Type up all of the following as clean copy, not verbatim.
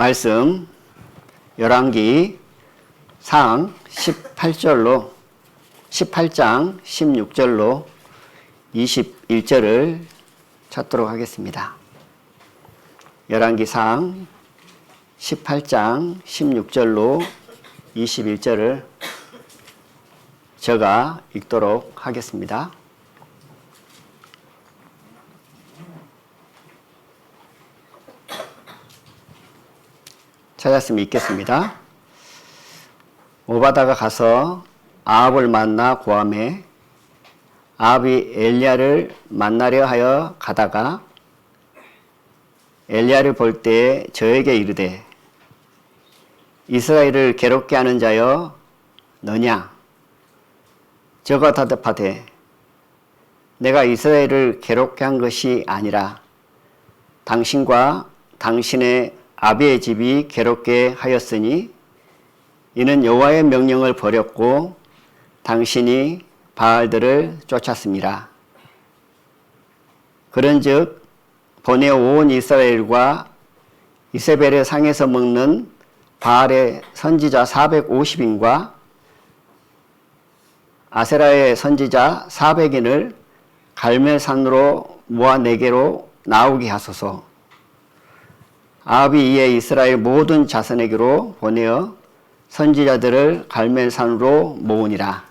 말씀 열왕기 상 18장 16절로 21절을 찾도록 하겠습니다. 열왕기 상 18장 16절로 21절을 제가 읽도록 하겠습니다. 찾았으면 읽겠습니다. 오바다가 가서 아합을 만나 고함해 아합이 엘리야를 만나려 하여 가다가 엘리야를 볼 때에 저에게 이르되 이스라엘을 괴롭게 하는 자여 너냐? 저가 대답하되 내가 이스라엘을 괴롭게 한 것이 아니라 당신과 당신의 아비의 집이 괴롭게 하였으니 이는 여호와의 명령을 버렸고 당신이 바알들을 쫓았습니다. 그런즉 번에 온 이스라엘과 이세벨의 상에서 먹는 바알의 선지자 450인과 아세라의 선지자 400인을 갈멜산으로 모아 내게로 나오게 하소서. 아합이 이에 이스라엘 모든 자손에게로 보내어 선지자들을 갈멜산으로 모으니라.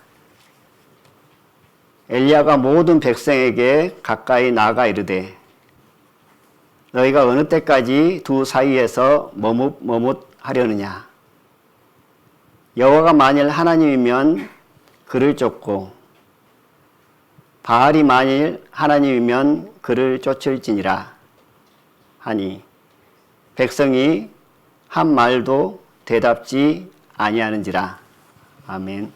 엘리야가 모든 백성에게 가까이 나아가 이르되 너희가 어느 때까지 두 사이에서 머뭇하려느냐? 여호와가 만일 하나님이면 그를 쫓고 바알이 만일 하나님이면 그를 쫓을지니라 하니 백성이 한 말도 대답지 아니하는지라. 아멘.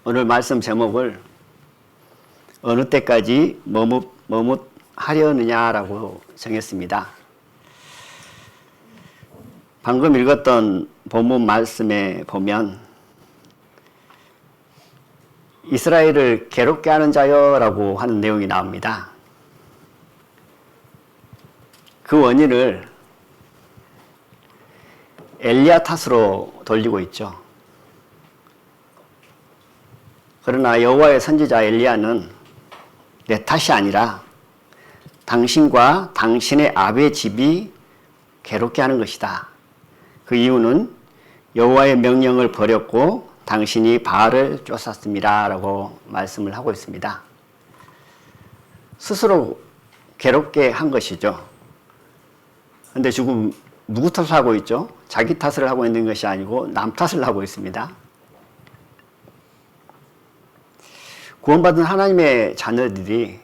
오늘 말씀 제목을 어느 때까지 머뭇하려느냐라고 정했습니다. 방금 읽었던 본문 말씀에 보면 이스라엘을 괴롭게 하는 자여라고 하는 내용이 나옵니다. 그 원인을 엘리야 탓으로 돌리고 있죠. 그러나 여호와의 선지자 엘리야는 내 탓이 아니라 당신과 당신의 아비의 집이 괴롭게 하는 것이다. 그 이유는 여호와의 명령을 버렸고 당신이 바알을 쫓았습니다. 라고 말씀을 하고 있습니다. 스스로 괴롭게 한 것이죠. 근데 지금 누구 탓을 하고 있죠? 자기 탓을 하고 있는 것이 아니고 남 탓을 하고 있습니다. 구원받은 하나님의 자녀들이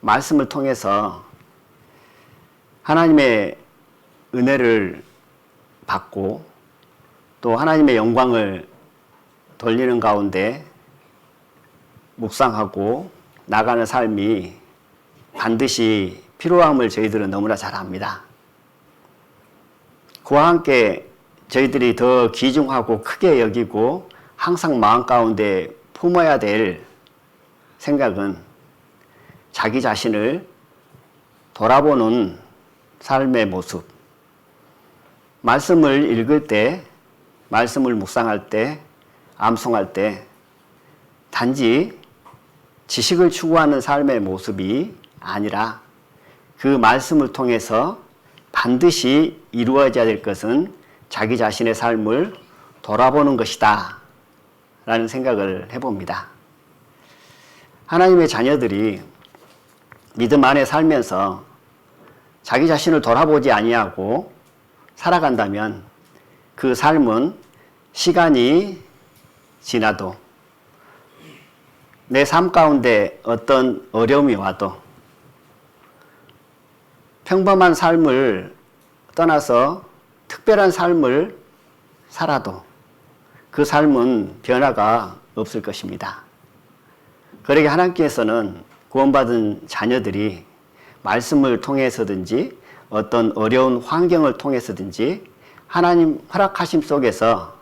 말씀을 통해서 하나님의 은혜를 받고 또 하나님의 영광을 돌리는 가운데 묵상하고 나가는 삶이 반드시 필요함을 저희들은 너무나 잘 압니다. 그와 함께 저희들이 더 귀중하고 크게 여기고 항상 마음 가운데 품어야 될 생각은 자기 자신을 돌아보는 삶의 모습. 말씀을 읽을 때, 말씀을 묵상할 때, 암송할 때 단지 지식을 추구하는 삶의 모습이 아니라 그 말씀을 통해서 반드시 이루어져야 될 것은 자기 자신의 삶을 돌아보는 것이다 라는 생각을 해봅니다. 하나님의 자녀들이 믿음 안에 살면서 자기 자신을 돌아보지 아니하고 살아간다면 그 삶은 시간이 지나도 내 삶 가운데 어떤 어려움이 와도 평범한 삶을 떠나서 특별한 삶을 살아도 그 삶은 변화가 없을 것입니다. 그러게 하나님께서는 구원받은 자녀들이 말씀을 통해서든지 어떤 어려운 환경을 통해서든지 하나님 허락하심 속에서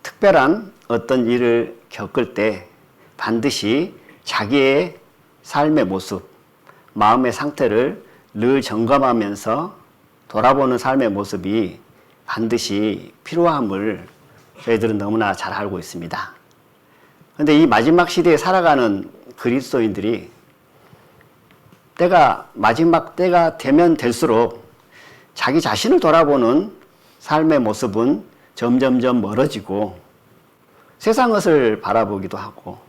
특별한 어떤 일을 겪을 때 반드시 자기의 삶의 모습, 마음의 상태를 늘 점검하면서 돌아보는 삶의 모습이 반드시 필요함을 저희들은 너무나 잘 알고 있습니다. 그런데 이 마지막 시대에 살아가는 그리스도인들이 마지막 때가 되면 될수록 자기 자신을 돌아보는 삶의 모습은 점점점 멀어지고 세상 것을 바라보기도 하고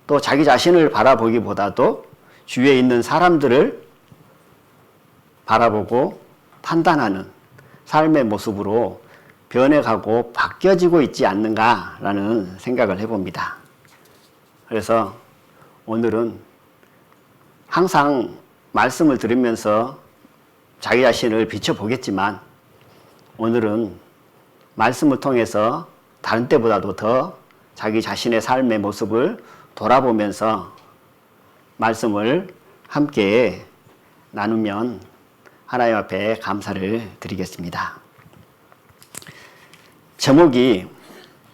또 자기 자신을 바라보기보다도 주위에 있는 사람들을 바라보고 판단하는 삶의 모습으로 변해가고 바뀌어지고 있지 않는가라는 생각을 해봅니다. 그래서 오늘은 항상 말씀을 들으면서 자기 자신을 비춰보겠지만 오늘은 말씀을 통해서 다른 때보다도 더 자기 자신의 삶의 모습을 돌아보면서 말씀을 함께 나누면 하나님 앞에 감사를 드리겠습니다. 제목이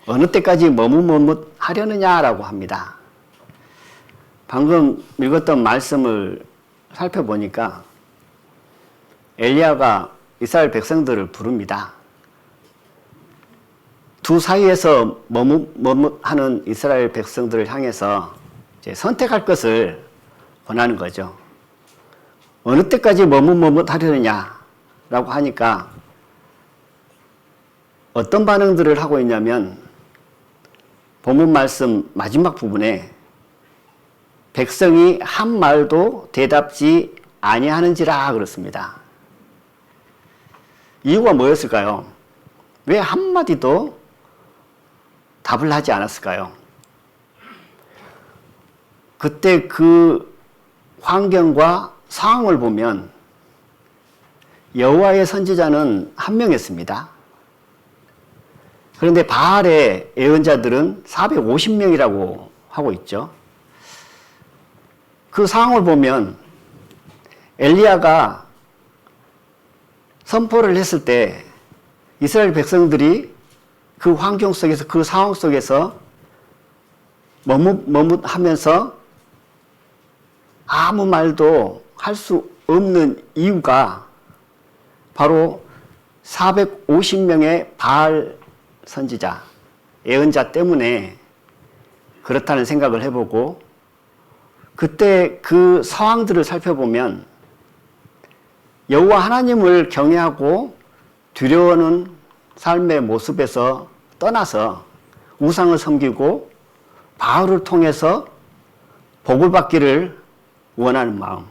어느 때까지 머뭇머뭇하려느냐라고 합니다. 방금 읽었던 말씀을 살펴보니까 엘리야가 이스라엘 백성들을 부릅니다. 두 사이에서 머뭇머뭇하는 이스라엘 백성들을 향해서 이제 선택할 것을 권하는 거죠. 어느 때까지 머뭇머뭇하려느냐라고 하니까 어떤 반응들을 하고 있냐면 본문 말씀 마지막 부분에 백성이 한 말도 대답지 아니하는지라 그렇습니다. 이유가 뭐였을까요? 왜 한마디도 답을 하지 않았을까요? 그때 그 환경과 상황을 보면 여호와의 선지자는 한 명이었습니다. 그런데 바알의 예언자들은 450명이라고 하고 있죠. 그 상황을 보면 엘리야가 선포를 했을 때 이스라엘 백성들이 그 환경 속에서 그 상황 속에서 머뭇머뭇하면서 아무 말도 할 수 없는 이유가 바로 450명의 바알 선지자, 예언자 때문에 그렇다는 생각을 해보고 그때 그 상황들을 살펴보면 여호와 하나님을 경외하고 두려워하는 삶의 모습에서 떠나서 우상을 섬기고 바알을 통해서 복을 받기를 원하는 마음,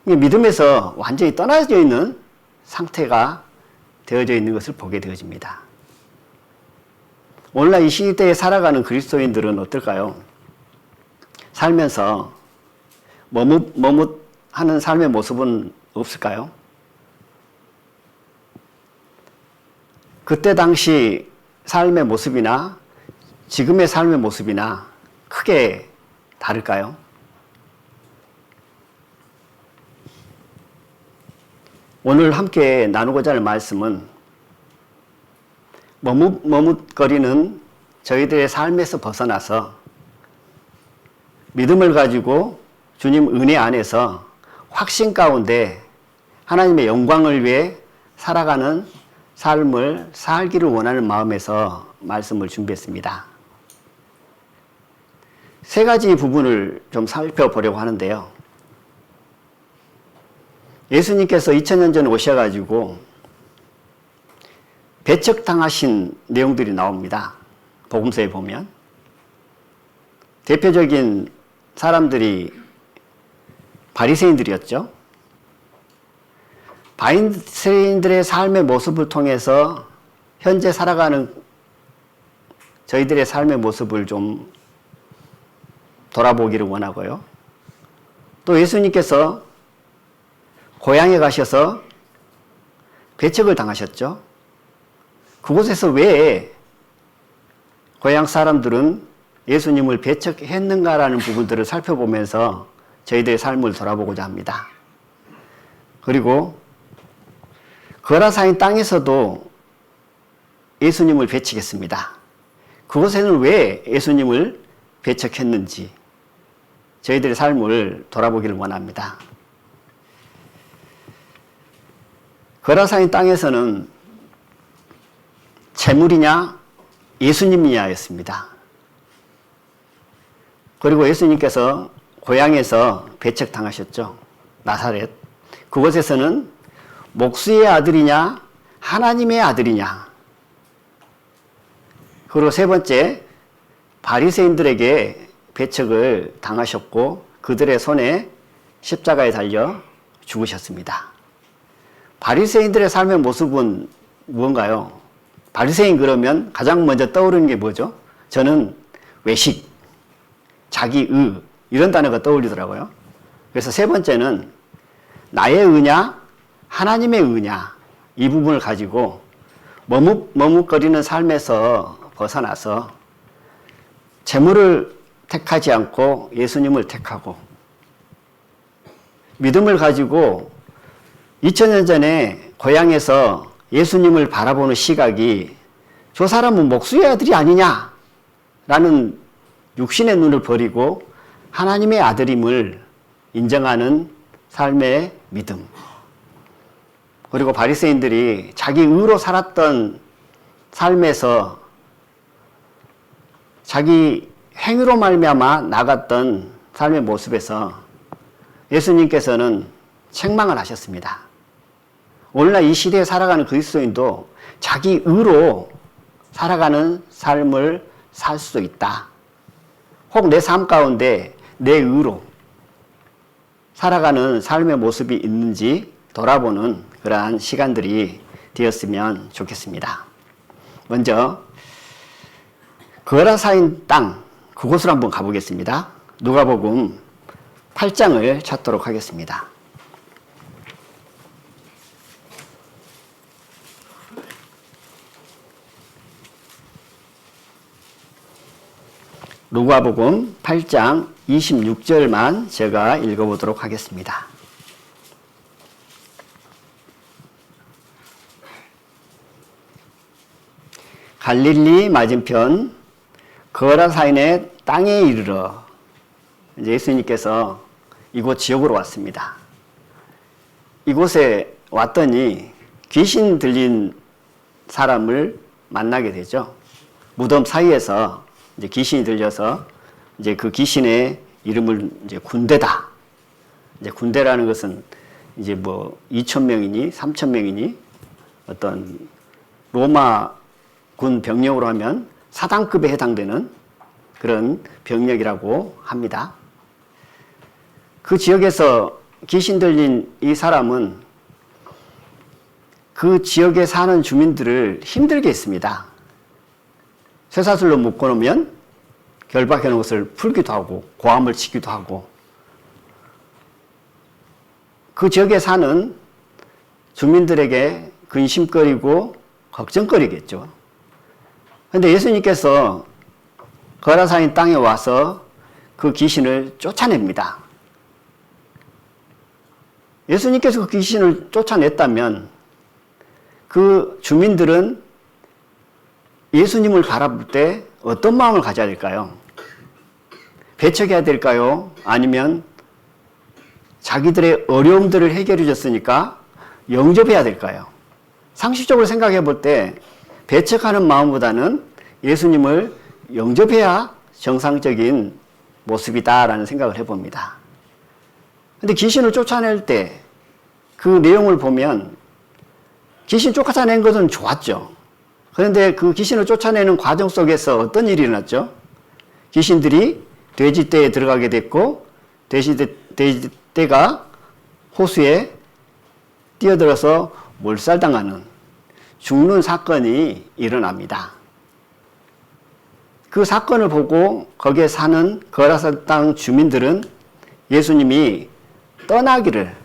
믿음에서 완전히 떠나져 있는 상태가 되어져 있는 것을 보게 되어집니다. 오늘날 이 시대에 살아가는 그리스도인들은 어떨까요? 살면서 머뭇머뭇하는 삶의 모습은 없을까요? 그때 당시 삶의 모습이나 지금의 삶의 모습이나 크게 다를까요? 오늘 함께 나누고자 할 말씀은 머뭇머뭇거리는 저희들의 삶에서 벗어나서 믿음을 가지고 주님 은혜 안에서 확신 가운데 하나님의 영광을 위해 살아가는 삶을 살기를 원하는 마음에서 말씀을 준비했습니다. 세 가지 부분을 좀 살펴보려고 하는데요. 예수님께서 2000년 전에 오셔가지고 배척당하신 내용들이 나옵니다. 복음서에 보면. 대표적인 사람들이 바리새인들이었죠. 바리새인들의 삶의 모습을 통해서 현재 살아가는 저희들의 삶의 모습을 좀 돌아보기를 원하고요. 또 예수님께서 고향에 가셔서 배척을 당하셨죠. 그곳에서 왜 고향 사람들은 예수님을 배척했는가라는 부분들을 살펴보면서 저희들의 삶을 돌아보고자 합니다. 그리고 거라사인 땅에서도 예수님을 배척했습니다. 그곳에는 왜 예수님을 배척했는지 저희들의 삶을 돌아보기를 원합니다. 거라사인 땅에서는 재물이냐 예수님이냐였습니다. 그리고 예수님께서 고향에서 배척당하셨죠. 나사렛. 그곳에서는 목수의 아들이냐 하나님의 아들이냐. 그리고 세 번째, 바리새인들에게 배척을 당하셨고 그들의 손에 십자가에 달려 죽으셨습니다. 바리새인들의 삶의 모습은 무언가요? 바리새인 그러면 가장 먼저 떠오르는 게 뭐죠? 저는 외식, 자기의 이런 단어가 떠올리더라고요. 그래서 세 번째는 나의 의냐 하나님의 의냐 이 부분을 가지고 머뭇거리는 삶에서 벗어나서 재물을 택하지 않고 예수님을 택하고 믿음을 가지고 2000년 전에 고향에서 예수님을 바라보는 시각이 저 사람은 목수의 아들이 아니냐라는 육신의 눈을 버리고 하나님의 아들임을 인정하는 삶의 믿음. 그리고 바리새인들이 자기 의로 살았던 삶에서 자기 행위로 말미암아 나갔던 삶의 모습에서 예수님께서는 책망을 하셨습니다. 오늘날 이 시대에 살아가는 그리스도인도 자기 의로 살아가는 삶을 살 수도 있다. 혹 내 삶 가운데 내 의로 살아가는 삶의 모습이 있는지 돌아보는 그러한 시간들이 되었으면 좋겠습니다. 먼저 거라사인 땅 그곳으로 한번 가보겠습니다. 누가복음 8장을 찾도록 하겠습니다. 누가복음 8장 26절만 제가 읽어보도록 하겠습니다. 갈릴리 맞은편 거라사인의 땅에 이르러 이제 예수님께서 이곳 지역으로 왔습니다. 이곳에 왔더니 귀신 들린 사람을 만나게 되죠. 무덤 사이에서 이제 귀신이 들려서 이제 그 귀신의 이름을 이제 군대다. 이제 군대라는 것은 이제 뭐 2,000명이니 3,000명이니 어떤 로마 군 병력으로 하면 사단급에 해당되는 그런 병력이라고 합니다. 그 지역에서 귀신 들린 이 사람은 그 지역에 사는 주민들을 힘들게 했습니다. 쇠사슬로 묶어놓으면 결박해 놓은 것을 풀기도 하고 고함을 치기도 하고 그 지역에 사는 주민들에게 근심거리고 걱정거리겠죠. 그런데 예수님께서 거라사인 땅에 와서 그 귀신을 쫓아냅니다. 예수님께서 그 귀신을 쫓아냈다면 그 주민들은 예수님을 바라볼 때 어떤 마음을 가져야 될까요? 배척해야 될까요? 아니면 자기들의 어려움들을 해결해 줬으니까 영접해야 될까요? 상식적으로 생각해 볼 때 배척하는 마음보다는 예수님을 영접해야 정상적인 모습이다라는 생각을 해봅니다. 근데 귀신을 쫓아낼 때 그 내용을 보면 귀신 쫓아낸 것은 좋았죠. 그런데 그 귀신을 쫓아내는 과정 속에서 어떤 일이 일어났죠? 귀신들이 돼지떼에 들어가게 됐고 돼지떼가 호수에 뛰어들어서 몰살당하는 죽는 사건이 일어납니다. 그 사건을 보고 거기에 사는 거라사 땅 주민들은 예수님이 떠나기를,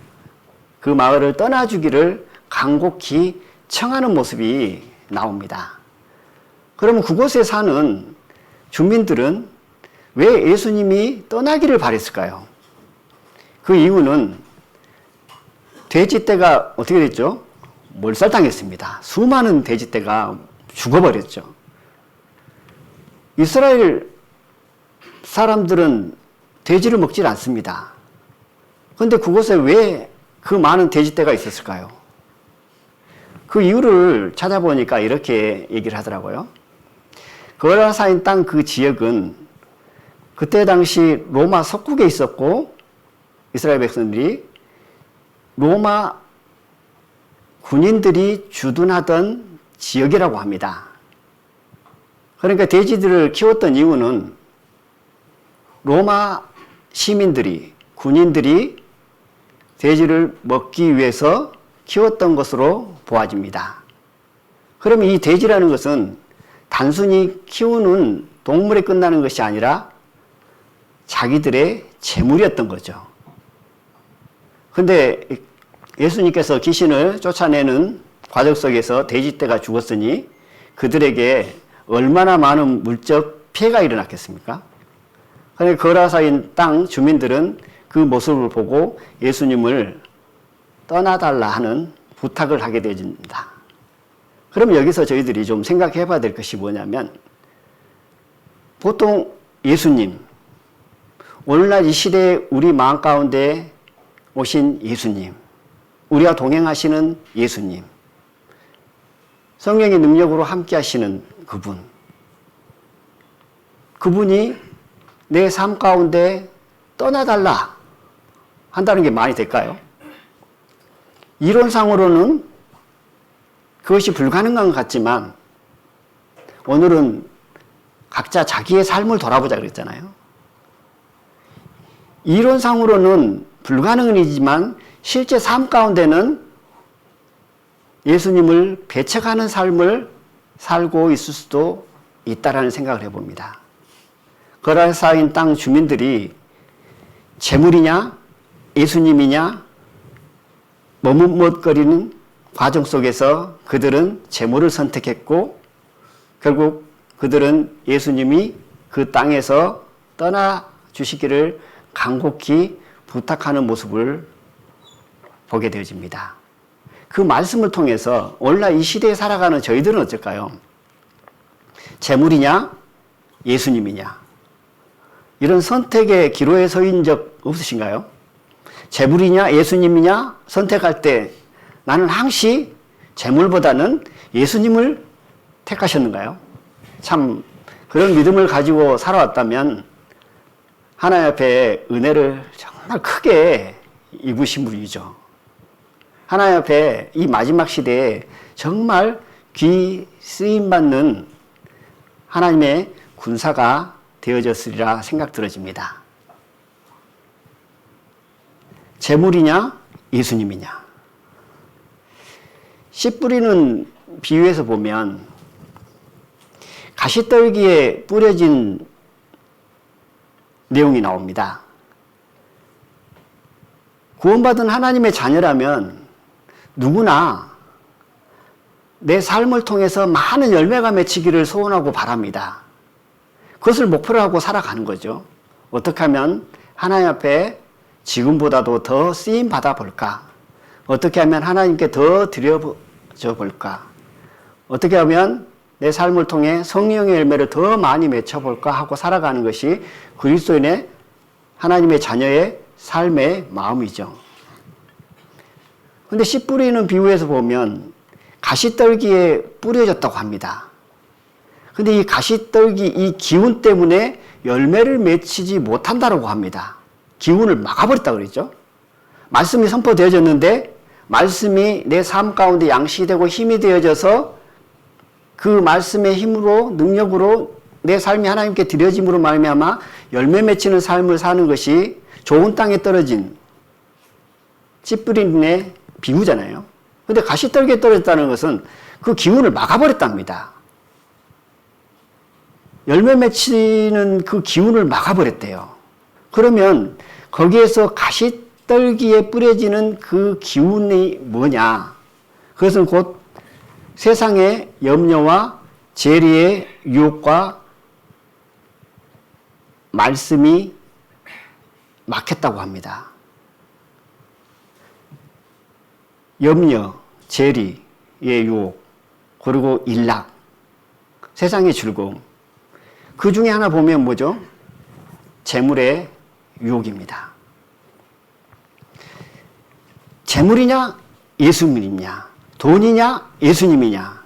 그 마을을 떠나주기를 간곡히 청하는 모습이 나옵니다. 그러면 그곳에 사는 주민들은 왜 예수님이 떠나기를 바랬을까요? 그 이유는 돼지떼가 어떻게 됐죠? 몰살당했습니다. 수많은 돼지떼가 죽어버렸죠. 이스라엘 사람들은 돼지를 먹질 않습니다. 그런데 그곳에 왜 그 많은 돼지떼가 있었을까요? 그 이유를 찾아보니까 이렇게 얘기를 하더라고요. 거라사인 땅 그 지역은 그때 당시 로마 속국에 있었고 이스라엘 백성들이 로마 군인들이 주둔하던 지역이라고 합니다. 그러니까 돼지들을 키웠던 이유는 로마 시민들이, 군인들이 돼지를 먹기 위해서 키웠던 것으로 보아집니다. 그러면 이 돼지라는 것은 단순히 키우는 동물에 끝나는 것이 아니라 자기들의 재물이었던 거죠. 근데 예수님께서 귀신을 쫓아내는 과정 속에서 돼지떼가 죽었으니 그들에게 얼마나 많은 물적 피해가 일어났겠습니까? 그러니까 거라사인 땅 주민들은 그 모습을 보고 예수님을 떠나달라 하는 부탁을 하게 되어집니다. 그럼 여기서 저희들이 좀 생각해 봐야 될 것이 뭐냐면, 보통 예수님, 오늘날 이 시대에 우리 마음 가운데 오신 예수님, 우리와 동행하시는 예수님, 성령의 능력으로 함께 하시는 그분이 내 삶 가운데 떠나달라 한다는 게 말이 될까요? 이론상으로는 그것이 불가능한 것 같지만 오늘은 각자 자기의 삶을 돌아보자 그랬잖아요. 이론상으로는 불가능은 이지만 실제 삶 가운데는 예수님을 배척하는 삶을 살고 있을 수도 있다라는 생각을 해봅니다. 거라사인 땅 주민들이 재물이냐 예수님이냐 머뭇거리는 과정 속에서 그들은 재물을 선택했고 결국 그들은 예수님이 그 땅에서 떠나 주시기를 간곡히 부탁하는 모습을 보게 되어집니다. 그 말씀을 통해서 오늘날 이 시대에 살아가는 저희들은 어쩔까요? 재물이냐 예수님이냐 이런 선택의 기로에 서인 적 없으신가요? 재물이냐 예수님이냐 선택할 때 나는 항시 재물보다는 예수님을 택하셨는가요? 참 그런 믿음을 가지고 살아왔다면 하나님 앞에 은혜를 정말 크게 입으신 분이죠. 하나님 앞에 이 마지막 시대에 정말 귀 쓰임받는 하나님의 군사가 되어졌으리라 생각 들어집니다. 재물이냐 예수님이냐. 씨 뿌리는 비유에서 보면 가시떨기에 뿌려진 내용이 나옵니다. 구원받은 하나님의 자녀라면 누구나 내 삶을 통해서 많은 열매가 맺히기를 소원하고 바랍니다. 그것을 목표로 하고 살아가는 거죠. 어떻게 하면 하나님 앞에 지금보다도 더 쓰임 받아 볼까? 어떻게 하면 하나님께 더 드려져 볼까? 어떻게 하면 내 삶을 통해 성령의 열매를 더 많이 맺혀볼까 하고 살아가는 것이 그리스도인의 하나님의 자녀의 삶의 마음이죠. 그런데 씨 뿌리는 비유에서 보면 가시떨기에 뿌려졌다고 합니다. 근데 이 가시떨기 이 기운 때문에 열매를 맺히지 못한다고 합니다. 기운을 막아버렸다 그랬죠. 말씀이 선포되어졌는데 말씀이 내 삶 가운데 양식이 되고 힘이 되어져서 그 말씀의 힘으로 능력으로 내 삶이 하나님께 드려짐으로 말미암아 열매 맺히는 삶을 사는 것이 좋은 땅에 떨어진 씨 뿌리는 비유잖아요. 근데 가시떨기에 떨어졌다는 것은 그 기운을 막아버렸답니다. 열매 맺히는 그 기운을 막아버렸대요. 그러면 거기에서 가시떨기에 뿌려지는 그 기운이 뭐냐? 그것은 곧 세상의 염려와 재리의 유혹과 말씀이 막혔다고 합니다. 염려, 재리의 유혹, 그리고 일락, 세상의 즐거움. 그 중에 하나 보면 뭐죠? 재물의 유혹입니다. 재물이냐 예수님이냐 돈이냐 예수님이냐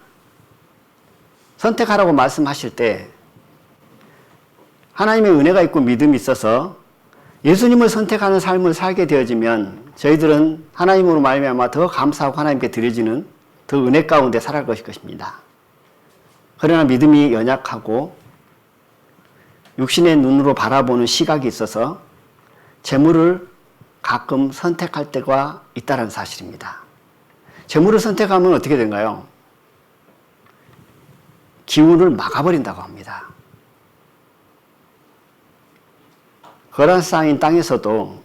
선택하라고 말씀하실 때 하나님의 은혜가 있고 믿음이 있어서 예수님을 선택하는 삶을 살게 되어지면 저희들은 하나님으로 말미암아 더 감사하고 하나님께 드려지는 더 은혜 가운데 살아갈 것입니다. 그러나 믿음이 연약하고 육신의 눈으로 바라보는 시각이 있어서 재물을 가끔 선택할 때가 있다는 사실입니다. 재물을 선택하면 어떻게 된가요? 기운을 막아버린다고 합니다. 거란사인 땅에서도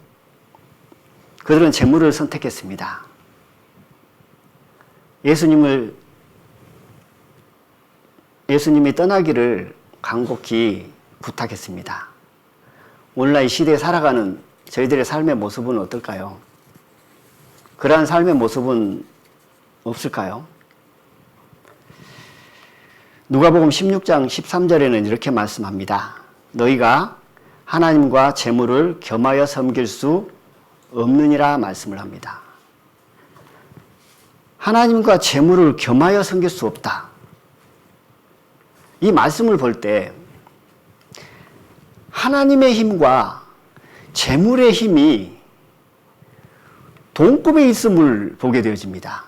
그들은 재물을 선택했습니다. 예수님이 떠나기를 간곡히 부탁했습니다. 오늘날 이 시대에 살아가는 저희들의 삶의 모습은 어떨까요? 그러한 삶의 모습은 없을까요? 누가복음 16장 13절에는 이렇게 말씀합니다. 너희가 하나님과 재물을 겸하여 섬길 수 없느니라 말씀을 합니다. 하나님과 재물을 겸하여 섬길 수 없다. 이 말씀을 볼 때 하나님의 힘과 재물의 힘이 동급에 있음을 보게 되어집니다.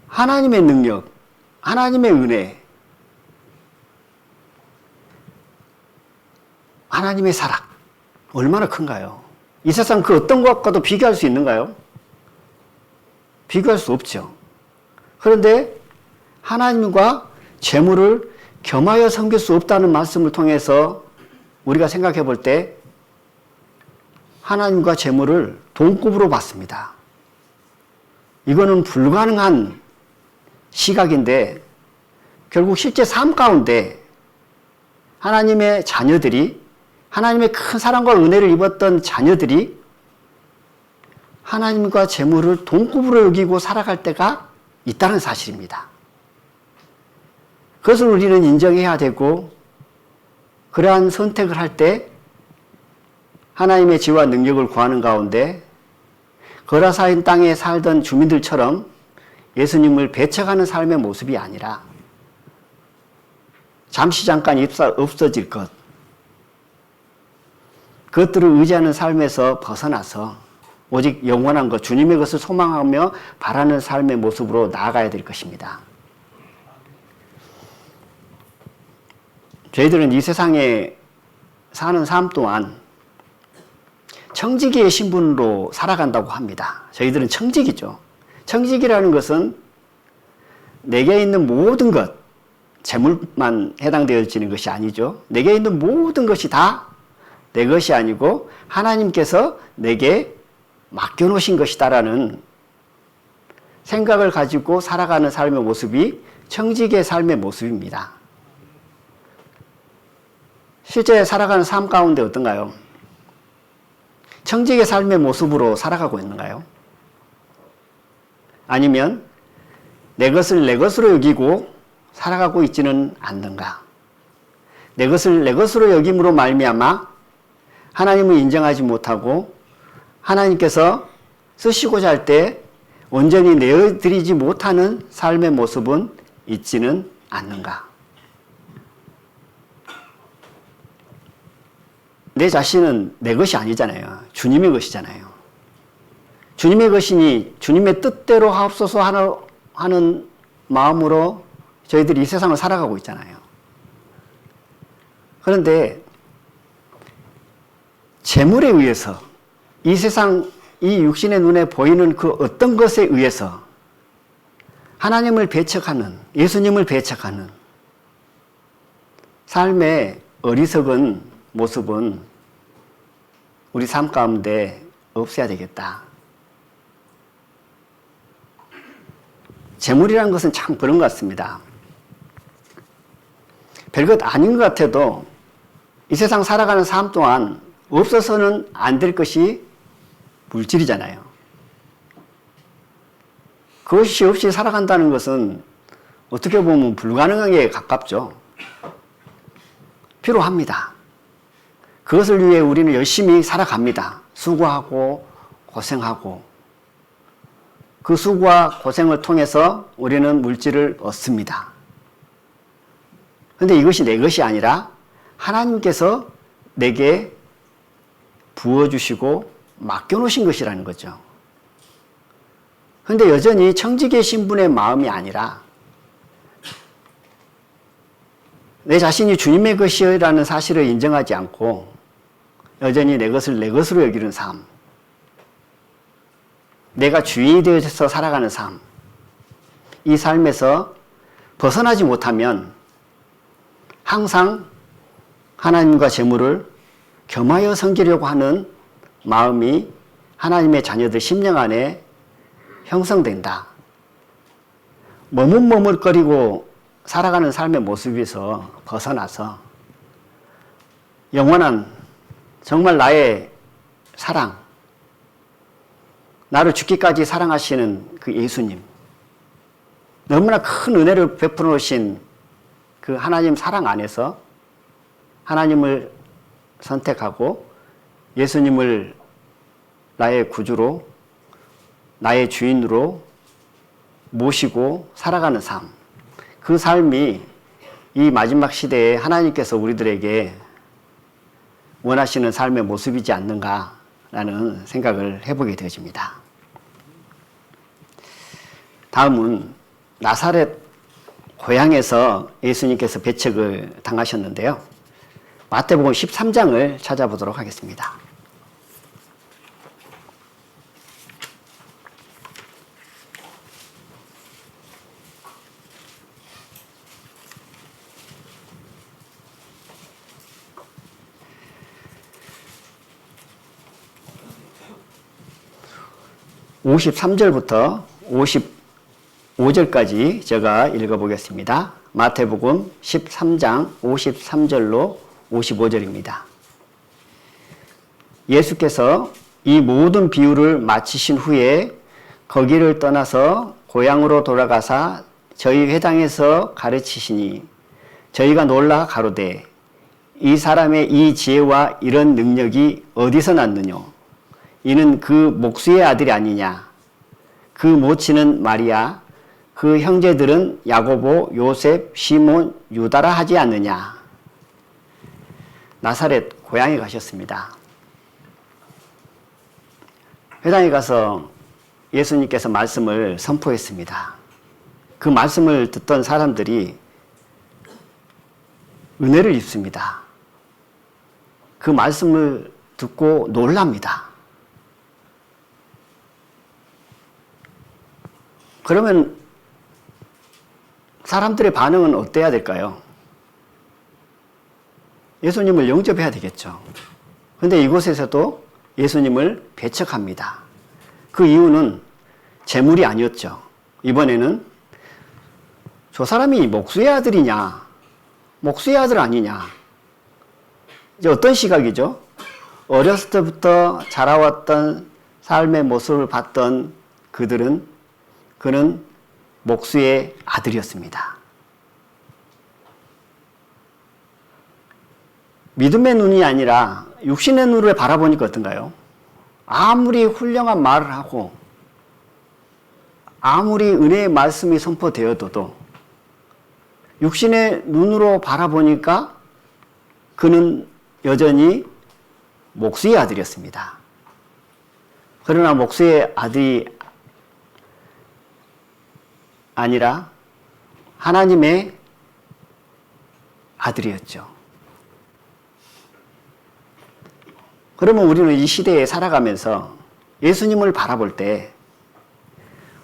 하나님의 능력, 하나님의 은혜, 하나님의 사랑 얼마나 큰가요? 이 세상 그 어떤 것과도 비교할 수 있는가요? 비교할 수 없죠. 그런데 하나님과 재물을 겸하여 섬길 수 없다는 말씀을 통해서 우리가 생각해 볼 때 하나님과 재물을 동급으로 봤습니다. 이거는 불가능한 시각인데 결국 실제 삶 가운데 하나님의 자녀들이 하나님의 큰 사랑과 은혜를 입었던 자녀들이 하나님과 재물을 동급으로 여기고 살아갈 때가 있다는 사실입니다. 그것을 우리는 인정해야 되고 그러한 선택을 할 때 하나님의 지혜와 능력을 구하는 가운데 거라사인 땅에 살던 주민들처럼 예수님을 배척하는 삶의 모습이 아니라 잠시 잠깐 없어질 것, 그것들을 의지하는 삶에서 벗어나서 오직 영원한 것, 주님의 것을 소망하며 바라는 삶의 모습으로 나아가야 될 것입니다. 저희들은 이 세상에 사는 삶 동안 청지기의 신분으로 살아간다고 합니다. 저희들은 청지기죠. 청지기라는 것은 내게 있는 모든 것, 재물만 해당되어지는 것이 아니죠. 내게 있는 모든 것이 다 내 것이 아니고 하나님께서 내게 맡겨놓으신 것이다라는 생각을 가지고 살아가는 삶의 모습이 청지기의 삶의 모습입니다. 실제 살아가는 삶 가운데 어떤가요? 청지기의 삶의 모습으로 살아가고 있는가요? 아니면 내 것을 내 것으로 여기고 살아가고 있지는 않는가? 내 것을 내 것으로 여김으로 말미암아 하나님을 인정하지 못하고 하나님께서 쓰시고자 할 때 온전히 내어드리지 못하는 삶의 모습은 있지는 않는가? 내 자신은 내 것이 아니잖아요. 주님의 것이잖아요. 주님의 것이니 주님의 뜻대로 하옵소서 하는 마음으로 저희들이 이 세상을 살아가고 있잖아요. 그런데 재물에 의해서 이 세상 이 육신의 눈에 보이는 그 어떤 것에 의해서 하나님을 배척하는, 예수님을 배척하는 삶의 어리석은 모습은 우리 삶 가운데 없어야 되겠다. 재물이라는 것은 참 그런 것 같습니다. 별것 아닌 것 같아도 이 세상 살아가는 삶 동안 없어서는 안 될 것이 물질이잖아요. 그것이 없이 살아간다는 것은 어떻게 보면 불가능하게 가깝죠. 필요합니다. 그것을 위해 우리는 열심히 살아갑니다. 수고하고 고생하고. 그 수고와 고생을 통해서 우리는 물질을 얻습니다. 그런데 이것이 내 것이 아니라 하나님께서 내게 부어주시고 맡겨놓으신 것이라는 거죠. 그런데 여전히 청지기의 신분의 마음이 아니라 내 자신이 주님의 것이라는 사실을 인정하지 않고 여전히 내 것을 내 것으로 여기는 삶, 내가 주인이 되어서 살아가는 삶, 이 삶에서 벗어나지 못하면 항상 하나님과 재물을 겸하여 섬기려고 하는 마음이 하나님의 자녀들 심령 안에 형성된다. 머뭇머뭇거리고 살아가는 삶의 모습에서 벗어나서 영원한 정말 나의 사랑, 나를 죽기까지 사랑하시는 그 예수님, 너무나 큰 은혜를 베풀어 놓으신 그 하나님 사랑 안에서 하나님을 선택하고 예수님을 나의 구주로, 나의 주인으로 모시고 살아가는 삶, 그 삶이 이 마지막 시대에 하나님께서 우리들에게 원하시는 삶의 모습이지 않는가라는 생각을 해보게 되어집니다. 다음은 나사렛 고향에서 예수님께서 배척을 당하셨는데요. 마태복음 13장을 찾아보도록 하겠습니다. (53절부터) (55절까지) 제가 읽어보겠습니다. 마태복음 13장 53절로 55절입니다. 예수께서 이 모든 비유를 마치신 후에 거기를 떠나서 고향으로 돌아가사 저희 회당에서 가르치시니 저희가 놀라 가로되 이 사람의 이 지혜와 이런 능력이 어디서 났느뇨? 이는 그 목수의 아들이 아니냐? 그 모친은 마리아, 그 형제들은 야고보, 요셉, 시몬, 유다라 하지 않느냐? 나사렛 고향에 가셨습니다. 회당에 가서 예수님께서 말씀을 선포했습니다. 그 말씀을 듣던 사람들이 은혜를 입습니다. 그 말씀을 듣고 놀랍니다. 그러면 사람들의 반응은 어때야 될까요? 예수님을 영접해야 되겠죠. 그런데 이곳에서도 예수님을 배척합니다. 그 이유는 재물이 아니었죠. 이번에는 저 사람이 목수의 아들이냐, 목수의 아들 아니냐. 이제 어떤 시각이죠? 어렸을 때부터 자라왔던 삶의 모습을 봤던 그는 목수의 아들이었습니다. 믿음의 눈이 아니라 육신의 눈으로 바라보니까 어떤가요? 아무리 훌륭한 말을 하고 아무리 은혜의 말씀이 선포되어도 육신의 눈으로 바라보니까 그는 여전히 목수의 아들이었습니다. 그러나 목수의 아들이 아니라 하나님의 아들이었죠. 그러면 우리는 이 시대에 살아가면서 예수님을 바라볼 때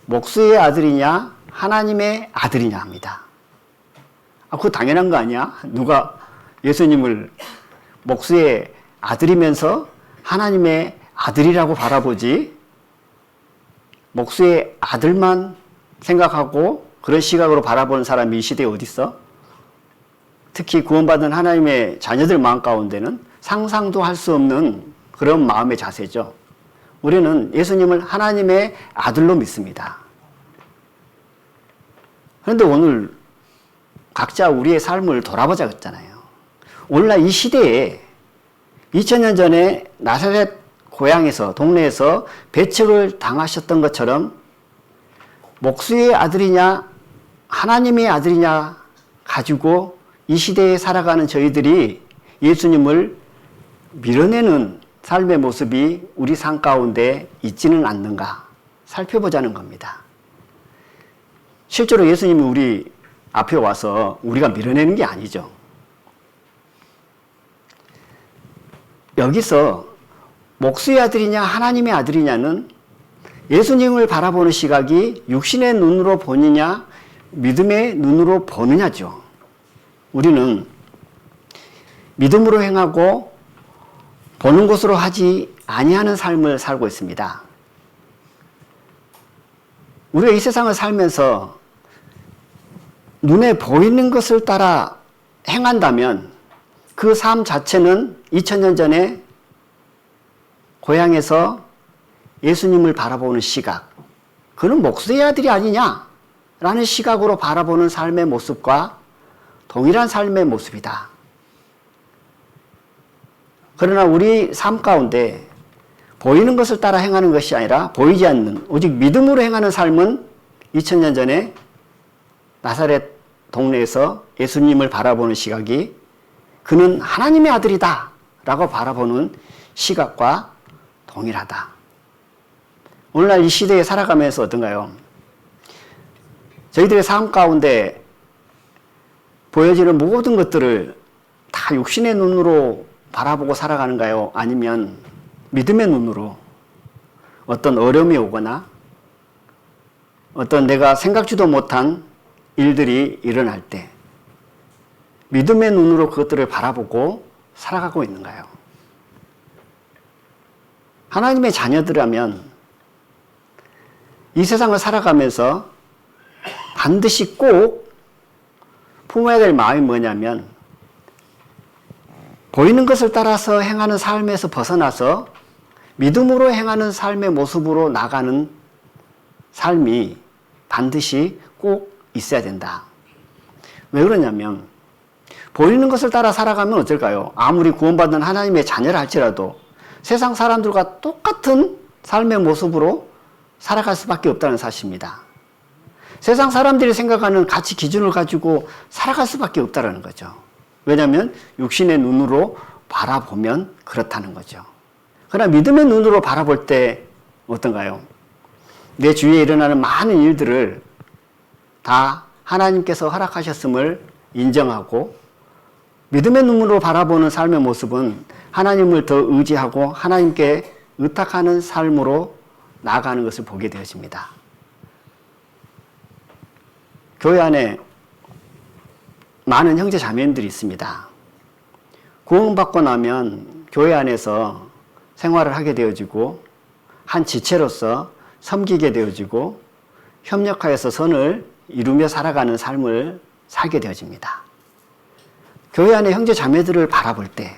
목수의 아들이냐 하나님의 아들이냐 합니다. 그거 당연한 거 아니야? 누가 예수님을 목수의 아들이면서 하나님의 아들이라고 바라보지? 목수의 아들만 생각하고 그런 시각으로 바라보는 사람이 이 시대에 어디 있어? 특히 구원받은 하나님의 자녀들 마음 가운데는 상상도 할 수 없는 그런 마음의 자세죠. 우리는 예수님을 하나님의 아들로 믿습니다. 그런데 오늘 각자 우리의 삶을 돌아보자 그랬잖아요. 오늘날 이 시대에 2000년 전에 나사렛 고향에서 동네에서 배척을 당하셨던 것처럼 목수의 아들이냐 하나님의 아들이냐 가지고 이 시대에 살아가는 저희들이 예수님을 밀어내는 삶의 모습이 우리 삶 가운데 있지는 않는가 살펴보자는 겁니다. 실제로 예수님이 우리 앞에 와서 우리가 밀어내는 게 아니죠. 여기서 목수의 아들이냐 하나님의 아들이냐는 예수님을 바라보는 시각이 육신의 눈으로 보느냐 믿음의 눈으로 보느냐죠. 우리는 믿음으로 행하고 보는 것으로 하지 아니하는 삶을 살고 있습니다. 우리가 이 세상을 살면서 눈에 보이는 것을 따라 행한다면 그 삶 자체는 2000년 전에 고향에서 예수님을 바라보는 시각, 그는 목수의 아들이 아니냐라는 시각으로 바라보는 삶의 모습과 동일한 삶의 모습이다. 그러나 우리 삶 가운데 보이는 것을 따라 행하는 것이 아니라 보이지 않는 오직 믿음으로 행하는 삶은 2000년 전에 나사렛 동네에서 예수님을 바라보는 시각이 그는 하나님의 아들이다 라고 바라보는 시각과 동일하다. 오늘날 이 시대에 살아가면서 어떤가요? 저희들의 삶 가운데 보여지는 모든 것들을 다 육신의 눈으로 바라보고 살아가는가요? 아니면 믿음의 눈으로 어떤 어려움이 오거나 어떤 내가 생각지도 못한 일들이 일어날 때 믿음의 눈으로 그것들을 바라보고 살아가고 있는가요? 하나님의 자녀들이라면 이 세상을 살아가면서 반드시 꼭 품어야 될 마음이 뭐냐면 보이는 것을 따라서 행하는 삶에서 벗어나서 믿음으로 행하는 삶의 모습으로 나가는 삶이 반드시 꼭 있어야 된다. 왜 그러냐면 보이는 것을 따라 살아가면 어떨까요? 아무리 구원받은 하나님의 자녀라 할지라도 세상 사람들과 똑같은 삶의 모습으로 살아갈 수밖에 없다는 사실입니다. 세상 사람들이 생각하는 가치 기준을 가지고 살아갈 수밖에 없다는 거죠. 왜냐하면 육신의 눈으로 바라보면 그렇다는 거죠. 그러나 믿음의 눈으로 바라볼 때 어떤가요? 내 주위에 일어나는 많은 일들을 다 하나님께서 허락하셨음을 인정하고 믿음의 눈으로 바라보는 삶의 모습은 하나님을 더 의지하고 하나님께 의탁하는 삶으로 나아가는 것을 보게 되어집니다. 교회 안에 많은 형제 자매님들이 있습니다. 구원받고 나면 교회 안에서 생활을 하게 되어지고 한 지체로서 섬기게 되어지고 협력하여서 선을 이루며 살아가는 삶을 살게 되어집니다. 교회 안에 형제 자매들을 바라볼 때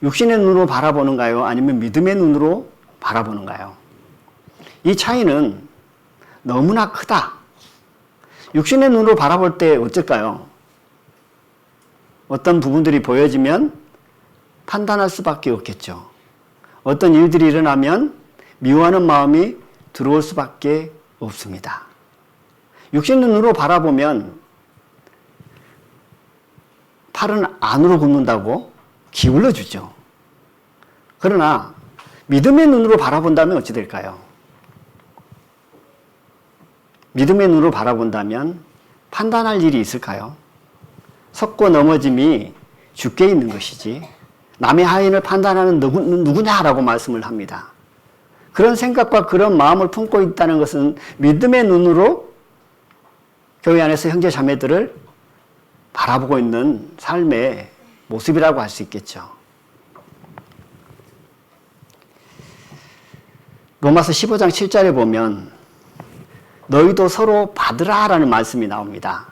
육신의 눈으로 바라보는가요? 아니면 믿음의 눈으로 바라보는가요? 이 차이는 너무나 크다. 육신의 눈으로 바라볼 때 어쩔까요? 어떤 부분들이 보여지면 판단할 수밖에 없겠죠. 어떤 일들이 일어나면 미워하는 마음이 들어올 수밖에 없습니다. 육신의 눈으로 바라보면 팔은 안으로 굽는다고 기울여 주죠. 그러나 믿음의 눈으로 바라본다면 어찌 될까요? 믿음의 눈으로 바라본다면 판단할 일이 있을까요? 섰고 넘어짐이 주께 있는 것이지 남의 하인을 판단하는 누구냐라고 말씀을 합니다. 그런 생각과 그런 마음을 품고 있다는 것은 믿음의 눈으로 교회 안에서 형제 자매들을 바라보고 있는 삶의 모습이라고 할 수 있겠죠. 로마서 15장 7절에 보면 너희도 서로 받으라라는 말씀이 나옵니다.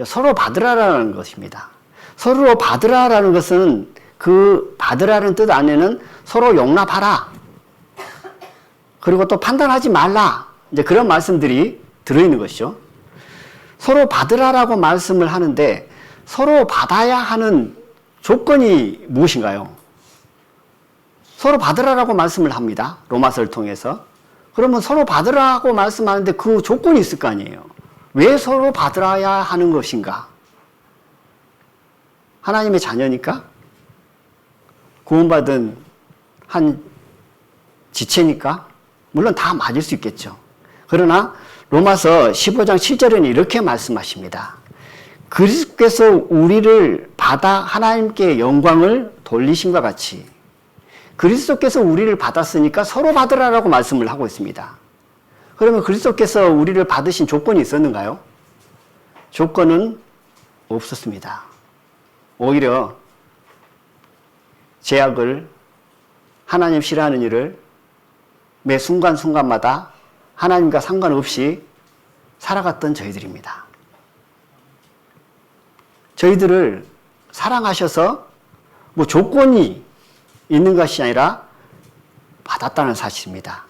서로 받으라라는 것입니다. 서로 받으라라는 것은 그 받으라는 뜻 안에는 서로 용납하라. 그리고 또 판단하지 말라. 이제 그런 말씀들이 들어있는 것이죠. 서로 받으라라고 말씀을 하는데 서로 받아야 하는 조건이 무엇인가요? 서로 받으라라고 말씀을 합니다. 로마서를 통해서. 그러면 서로 받으라고 말씀하는데 그 조건이 있을 거 아니에요. 왜 서로 받으라야 하는 것인가? 하나님의 자녀니까? 구원받은 한 지체니까? 물론 다 맞을 수 있겠죠. 그러나 로마서 15장 7절에는 이렇게 말씀하십니다. 그리스도께서 우리를 받아 하나님께 영광을 돌리심과 같이 그리스도께서 우리를 받았으니까 서로 받으라라고 말씀을 하고 있습니다. 그러면 그리스도께서 우리를 받으신 조건이 있었는가요? 조건은 없었습니다. 오히려 죄악을 하나님 싫어하는 일을 매 순간순간마다 하나님과 상관없이 살아갔던 저희들입니다. 저희들을 사랑하셔서 뭐 조건이 있는 것이 아니라 받았다는 사실입니다.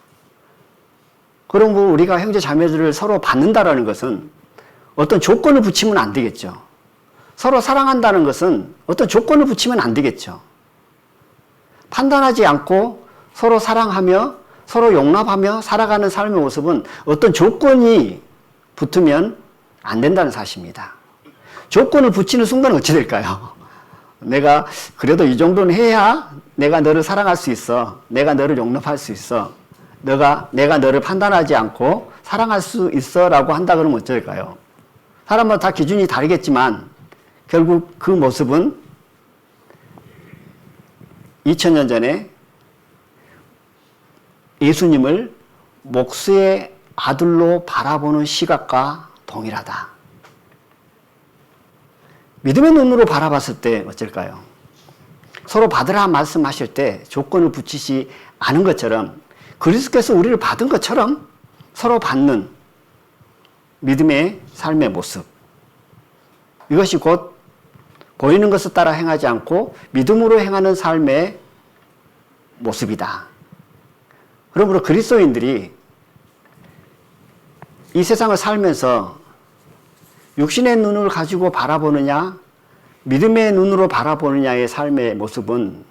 그럼 뭐 우리가 형제 자매들을 서로 받는다라는 것은 어떤 조건을 붙이면 안 되겠죠. 서로 사랑한다는 것은 어떤 조건을 붙이면 안 되겠죠. 판단하지 않고 서로 사랑하며 서로 용납하며 살아가는 삶의 모습은 어떤 조건이 붙으면 안 된다는 사실입니다. 조건을 붙이는 순간 어찌 될까요? 내가 그래도 이 정도는 해야 내가 너를 사랑할 수 있어. 내가 너를 용납할 수 있어. 내가 너를 판단하지 않고 사랑할 수 있어 라고 한다 그러면 어쩔까요? 사람마다 다 기준이 다르겠지만 결국 그 모습은 2000년 전에 예수님을 목수의 아들로 바라보는 시각과 동일하다. 믿음의 눈으로 바라봤을 때 어쩔까요? 서로 받으라 말씀하실 때 조건을 붙이지 않은 것처럼 그리스도께서 우리를 받은 것처럼 서로 받는 믿음의 삶의 모습. 이것이 곧 보이는 것을 따라 행하지 않고 믿음으로 행하는 삶의 모습이다. 그러므로 그리스도인들이 이 세상을 살면서 육신의 눈을 가지고 바라보느냐, 믿음의 눈으로 바라보느냐의 삶의 모습은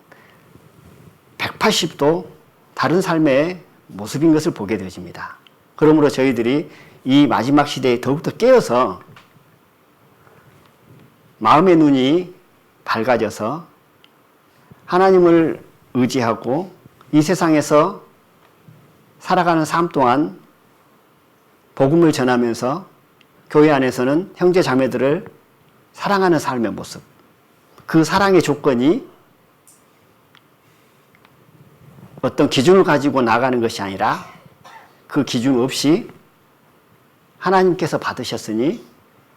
180도 다른 삶의 모습인 것을 보게 되어집니다. 그러므로 저희들이 이 마지막 시대에 더욱더 깨어서 마음의 눈이 밝아져서 하나님을 의지하고 이 세상에서 살아가는 삶 동안 복음을 전하면서 교회 안에서는 형제 자매들을 사랑하는 삶의 모습. 그 사랑의 조건이 어떤 기준을 가지고 나가는 것이 아니라 그 기준 없이 하나님께서 받으셨으니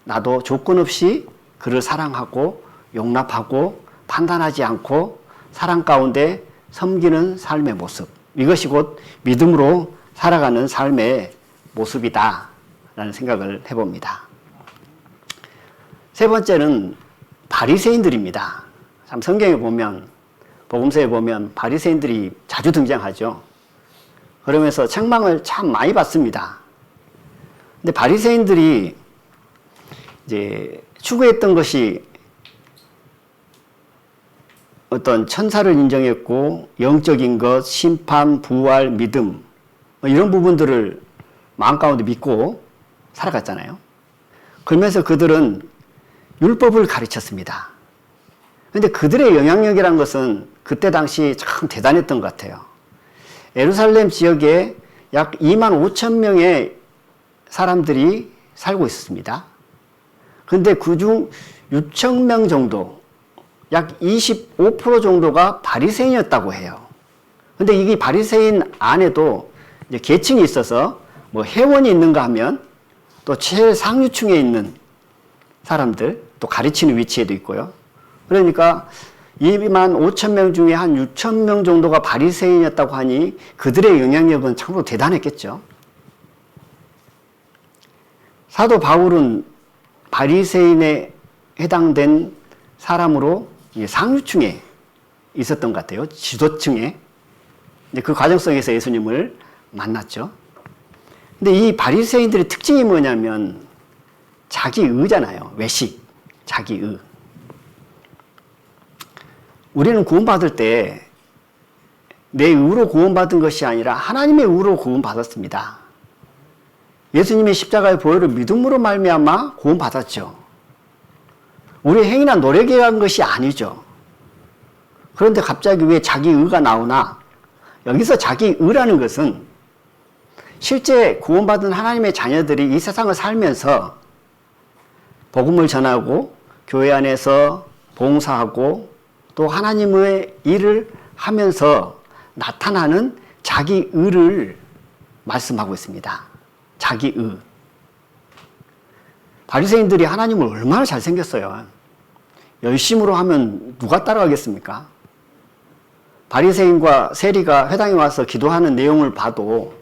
나도 조건 없이 그를 사랑하고 용납하고 판단하지 않고 사랑 가운데 섬기는 삶의 모습. 이것이 곧 믿음으로 살아가는 삶의 모습이다 라는 생각을 해봅니다. 세 번째는 바리새인들입니다. 참 성경에 보면 복음서에 보면 바리새인들이 자주 등장하죠. 그러면서 책망을 참 많이 받습니다. 근데 바리새인들이 이제 추구했던 것이 어떤 천사를 인정했고 영적인 것, 심판, 부활, 믿음 이런 부분들을 마음 가운데 믿고 살아갔잖아요. 그러면서 그들은 율법을 가르쳤습니다. 그런데 그들의 영향력이란 것은 그때 당시 참 대단했던 것 같아요. 예루살렘 지역에 약 2만 5천 명의 사람들이 살고 있었습니다. 그런데 그중 6천 명 정도, 약 25% 정도가 바리새인이었다고 해요. 그런데 이게 바리새인 안에도 이제 계층이 있어서 뭐 회원이 있는가 하면 또 최상류층에 있는 사람들, 또 가르치는 위치에도 있고요. 그러니까 2만 5천 명 중에 한 6천 명 정도가 바리새인이었다고 하니 그들의 영향력은 참으로 대단했겠죠. 사도 바울은 바리새인에 해당된 사람으로 상류층에 있었던 것 같아요. 지도층에. 그 과정 속에서 예수님을 만났죠. 근데 이 바리새인들의 특징이 뭐냐면 자기의잖아요. 외식, 자기의. 우리는 구원받을 때 내 의로 구원받은 것이 아니라 하나님의 의로 구원받았습니다. 예수님의 십자가의 보혈을 믿음으로 말미암아 구원받았죠. 우리의 행위나 노력에 의한 것이 아니죠. 그런데 갑자기 왜 자기 의가 나오나? 여기서 자기 의라는 것은 실제 구원받은 하나님의 자녀들이 이 세상을 살면서 복음을 전하고 교회 안에서 봉사하고 또 하나님의 일을 하면서 나타나는 자기 의를 말씀하고 있습니다. 자기 의. 바리새인들이 하나님을 얼마나 잘생겼어요. 열심으로 하면 누가 따라가겠습니까? 바리새인과 세리가 회당에 와서 기도하는 내용을 봐도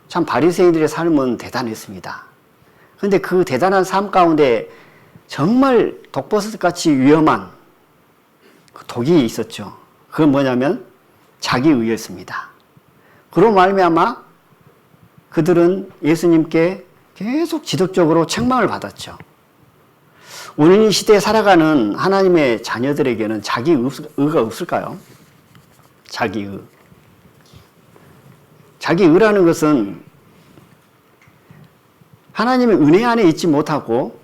참 바리새인들의 삶은 대단했습니다. 그런데 그 대단한 삶 가운데 정말 독버섯같이 위험한 그 독이 있었죠. 그건 뭐냐면 자기의였습니다. 그로 말미암아 그들은 예수님께 계속 지속적으로 책망을 받았죠. 오늘 이 시대에 살아가는 하나님의 자녀들에게는 자기의가 없을까요? 자기의. 자기의라는 것은 하나님의 은혜 안에 있지 못하고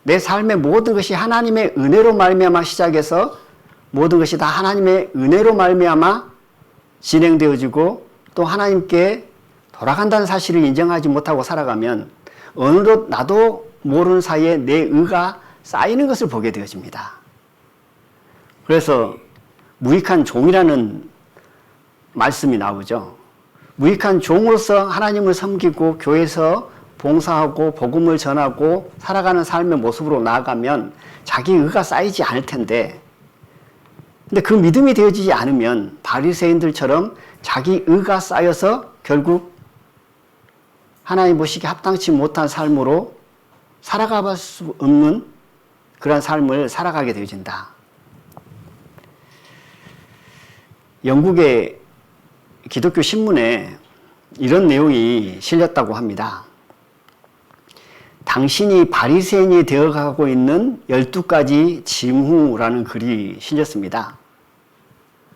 내 삶의 모든 것이 하나님의 은혜로 말미암아 시작해서 모든 것이 다 하나님의 은혜로 말미암아 진행되어지고 또 하나님께 돌아간다는 사실을 인정하지 못하고 살아가면 어느덧 나도 모르는 사이에 내 의가 쌓이는 것을 보게 되어집니다. 그래서 무익한 종이라는 말씀이 나오죠. 무익한 종으로서 하나님을 섬기고 교회에서 봉사하고 복음을 전하고 살아가는 삶의 모습으로 나아가면 자기 의가 쌓이지 않을 텐데, 근데 그 믿음이 되어지지 않으면 바리새인들처럼 자기 의가 쌓여서 결국 하나님 보시기에 합당치 못한 삶으로 살아갈 수 없는 그런 삶을 살아가게 되어진다. 영국의 기독교 신문에 이런 내용이 실렸다고 합니다. 당신이 바리새인이 되어가고 있는 12가지 징후라는 글이 실렸습니다.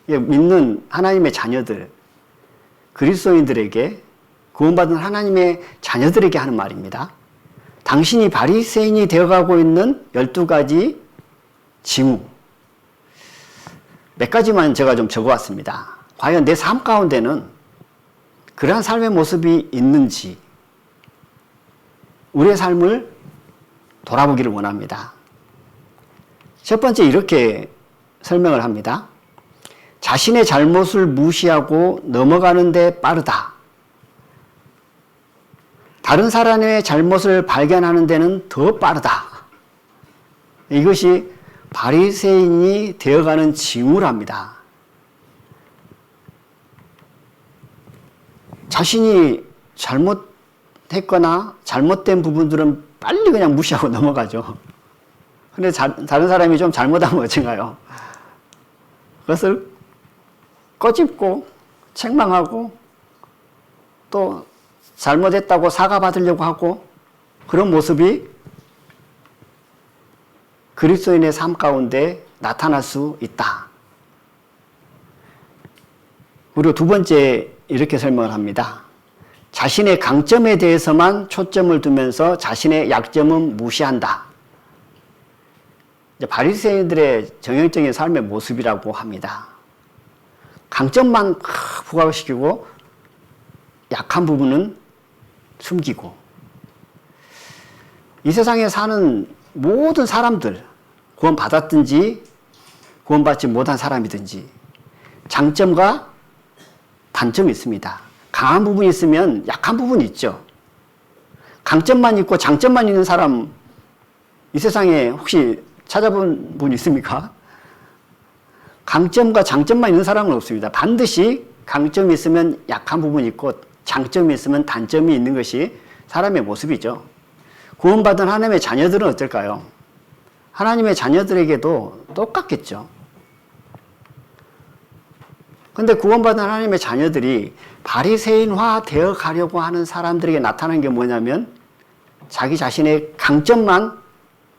믿는 하나님의 자녀들, 그리스도인들에게, 구원받은 하나님의 자녀들에게 하는 말입니다. 당신이 바리새인이 되어가고 있는 12가지 징후. 몇 가지만 제가 좀 적어왔습니다. 과연 내 삶 가운데는 그러한 삶의 모습이 있는지 우리의 삶을 돌아보기를 원합니다. 첫 번째 이렇게 설명을 합니다. 자신의 잘못을 무시하고 넘어가는 데 빠르다. 다른 사람의 잘못을 발견하는 데는 더 빠르다. 이것이 바리새인이 되어가는 징후랍니다. 자신이 잘못했거나 잘못된 부분들은 빨리 그냥 무시하고 넘어가죠. 근데 다른 사람이 좀 잘못하면 어쩐가요? 그것을 꺼집고 책망하고 또 잘못했다고 사과받으려고 하고 그런 모습이 그리스도인의 삶 가운데 나타날 수 있다. 그리고 두 번째 이렇게 설명을 합니다. 자신의 강점에 대해서만 초점을 두면서 자신의 약점은 무시한다. 바리새인들의 정형적인 삶의 모습이라고 합니다. 강점만 부각시키고 약한 부분은 숨기고, 이 세상에 사는 모든 사람들, 구원받았든지 구원받지 못한 사람이든지 장점과 단점이 있습니다. 강한 부분이 있으면 약한 부분이 있죠. 강점만 있고 장점만 있는 사람 이 세상에 혹시 찾아본 분 있습니까? 강점과 장점만 있는 사람은 없습니다. 반드시 강점이 있으면 약한 부분이 있고 장점이 있으면 단점이 있는 것이 사람의 모습이죠. 구원받은 하나님의 자녀들은 어떨까요? 하나님의 자녀들에게도 똑같겠죠. 그런데 구원받은 하나님의 자녀들이 바리새인화 되어 가려고 하는 사람들에게 나타나는 게 뭐냐면 자기 자신의 강점만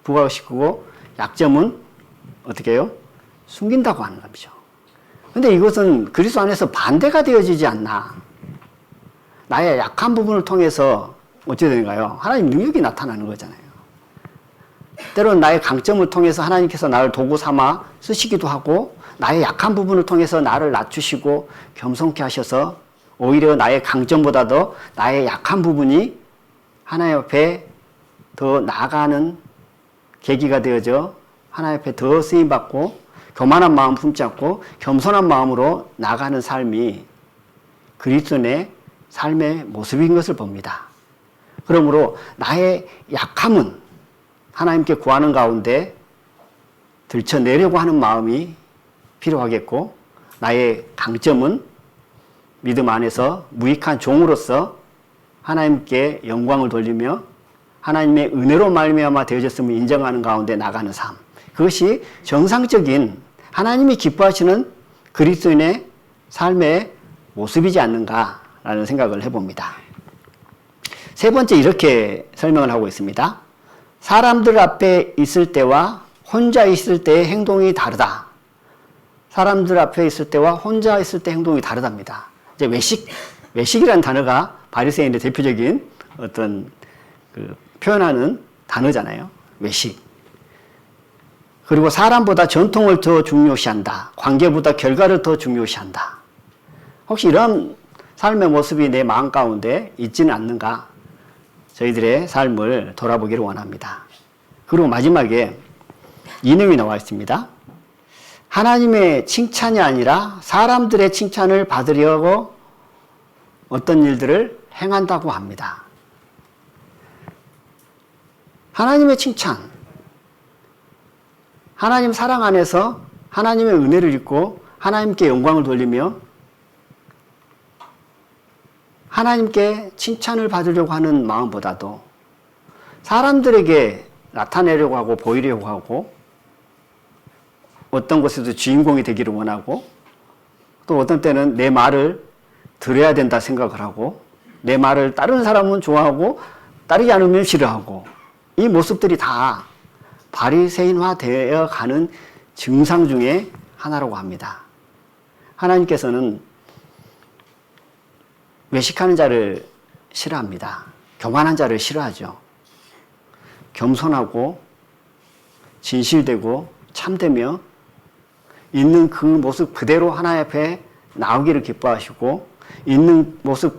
부각시키고 약점은 어떻게 해요? 숨긴다고 하는 겁니다. 근데 이것은 그리스도 안에서 반대가 되어지지 않나. 나의 약한 부분을 통해서 어찌 되는가요? 하나님 능력이 나타나는 거잖아요. 때로는 나의 강점을 통해서 하나님께서 나를 도구 삼아 쓰시기도 하고, 나의 약한 부분을 통해서 나를 낮추시고 겸손케 하셔서 오히려 나의 강점보다도 나의 약한 부분이 하나님 앞에 더 나아가는 계기가 되어져 하나님 앞에 더 쓰임받고 교만한 마음 품지 않고 겸손한 마음으로 나가는 삶이 그리스도인의 삶의 모습인 것을 봅니다. 그러므로 나의 약함은 하나님께 구하는 가운데 들춰내려고 하는 마음이 필요하겠고, 나의 강점은 믿음 안에서 무익한 종으로서 하나님께 영광을 돌리며 하나님의 은혜로 말미암아 되어졌음을 인정하는 가운데 나가는 삶. 그것이 정상적인 하나님이 기뻐하시는 그리스도인의 삶의 모습이지 않는가라는 생각을 해봅니다. 세 번째, 이렇게 설명을 하고 있습니다. 사람들 앞에 있을 때와 혼자 있을 때의 행동이 다르다. 사람들 앞에 있을 때와 혼자 있을 때 행동이 다르답니다. 이제 외식이라는 단어가 바리새인의 대표적인 어떤 표현하는 단어잖아요. 외식. 그리고 사람보다 전통을 더 중요시한다. 관계보다 결과를 더 중요시한다. 혹시 이런 삶의 모습이 내 마음 가운데 있지는 않는가? 저희들의 삶을 돌아보기를 원합니다. 그리고 마지막에 이 내용이 나와 있습니다. 하나님의 칭찬이 아니라 사람들의 칭찬을 받으려고 어떤 일들을 행한다고 합니다. 하나님의 칭찬, 하나님 사랑 안에서 하나님의 은혜를 입고 하나님께 영광을 돌리며 하나님께 칭찬을 받으려고 하는 마음보다도 사람들에게 나타내려고 하고 보이려고 하고 어떤 곳에도 주인공이 되기를 원하고 또 어떤 때는 내 말을 들어야 된다 생각을 하고 내 말을 따르는 사람은 좋아하고 따르지 않으면 싫어하고 이 모습들이 다 바리새인화 되어 가는 증상 중에 하나라고 합니다. 하나님께서는 외식하는 자를 싫어합니다. 교만한 자를 싫어하죠. 겸손하고 진실되고 참되며 있는 그 모습 그대로 하나님 앞에 나오기를 기뻐하시고 있는 모습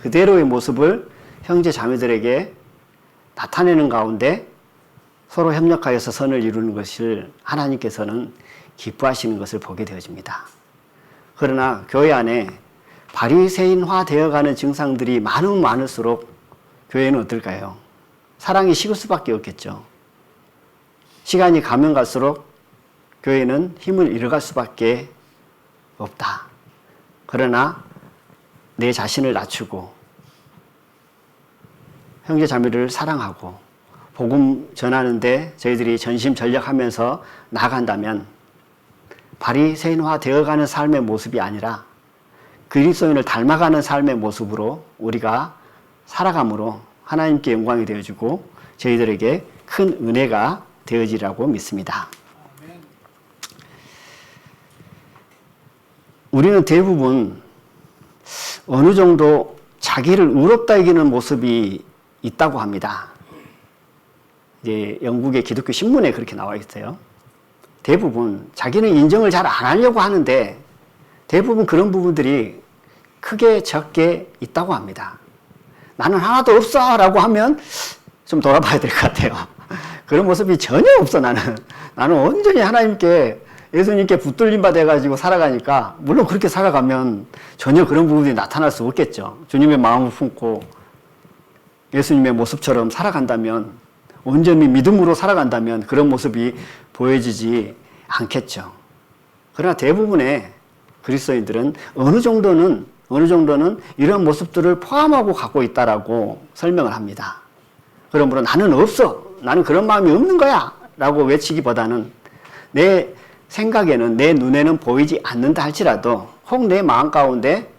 그대로의 모습을 형제 자매들에게 나타내는 가운데 서로 협력하여서 선을 이루는 것을 하나님께서는 기뻐하시는 것을 보게 되어집니다. 그러나 교회 안에 바리새인화 되어가는 증상들이 많으면 많을수록 교회는 어떨까요? 사랑이 식을 수밖에 없겠죠. 시간이 가면 갈수록 교회는 힘을 잃어갈 수밖에 없다. 그러나 내 자신을 낮추고 형제 자매를 사랑하고 복음 전하는데 저희들이 전심전력하면서 나아간다면 바리새인화 되어가는 삶의 모습이 아니라 그리스도인을 닮아가는 삶의 모습으로 우리가 살아감으로 하나님께 영광이 되어지고 저희들에게 큰 은혜가 되어지라고 믿습니다. 우리는 대부분 어느 정도 자기를 의롭다 여기는 모습이 있다고 합니다. 이제 영국의 기독교 신문에 그렇게 나와 있어요. 대부분 자기는 인정을 잘 안 하려고 하는데 대부분 그런 부분들이 크게 적게 있다고 합니다. 나는 하나도 없어 라고 하면 좀 돌아봐야 될 것 같아요. 그런 모습이 전혀 없어 나는 온전히 하나님께 예수님께 붙들림 받아가지고 살아가니까 물론 그렇게 살아가면 전혀 그런 부분이 나타날 수 없겠죠. 주님의 마음을 품고 예수님의 모습처럼 살아간다면 온전히 믿음으로 살아간다면 그런 모습이 보여지지 않겠죠. 그러나 대부분의 그리스도인들은 어느 정도는 이런 모습들을 포함하고 갖고 있다라고 설명을 합니다. 그러므로 나는 없어. 나는 그런 마음이 없는 거야. 라고 외치기보다는 내 생각에는 내 눈에는 보이지 않는다 할지라도 혹 내 마음 가운데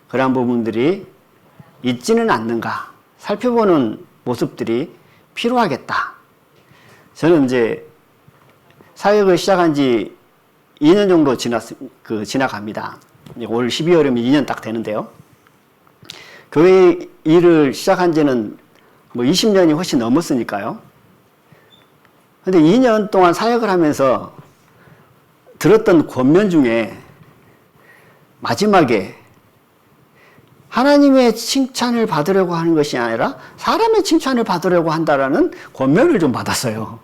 그러한 부분들이 있지는 않는가 살펴보는 모습들이 필요하겠다. 저는 이제 사역을 시작한 지 2년 정도 지나갑니다. 올 12월이면 2년 딱 되는데요. 교회 일을 시작한 지는 뭐 20년이 훨씬 넘었으니까요. 근데 2년 동안 사역을 하면서 들었던 권면 중에 마지막에 하나님의 칭찬을 받으려고 하는 것이 아니라 사람의 칭찬을 받으려고 한다라는 권면을 좀 받았어요.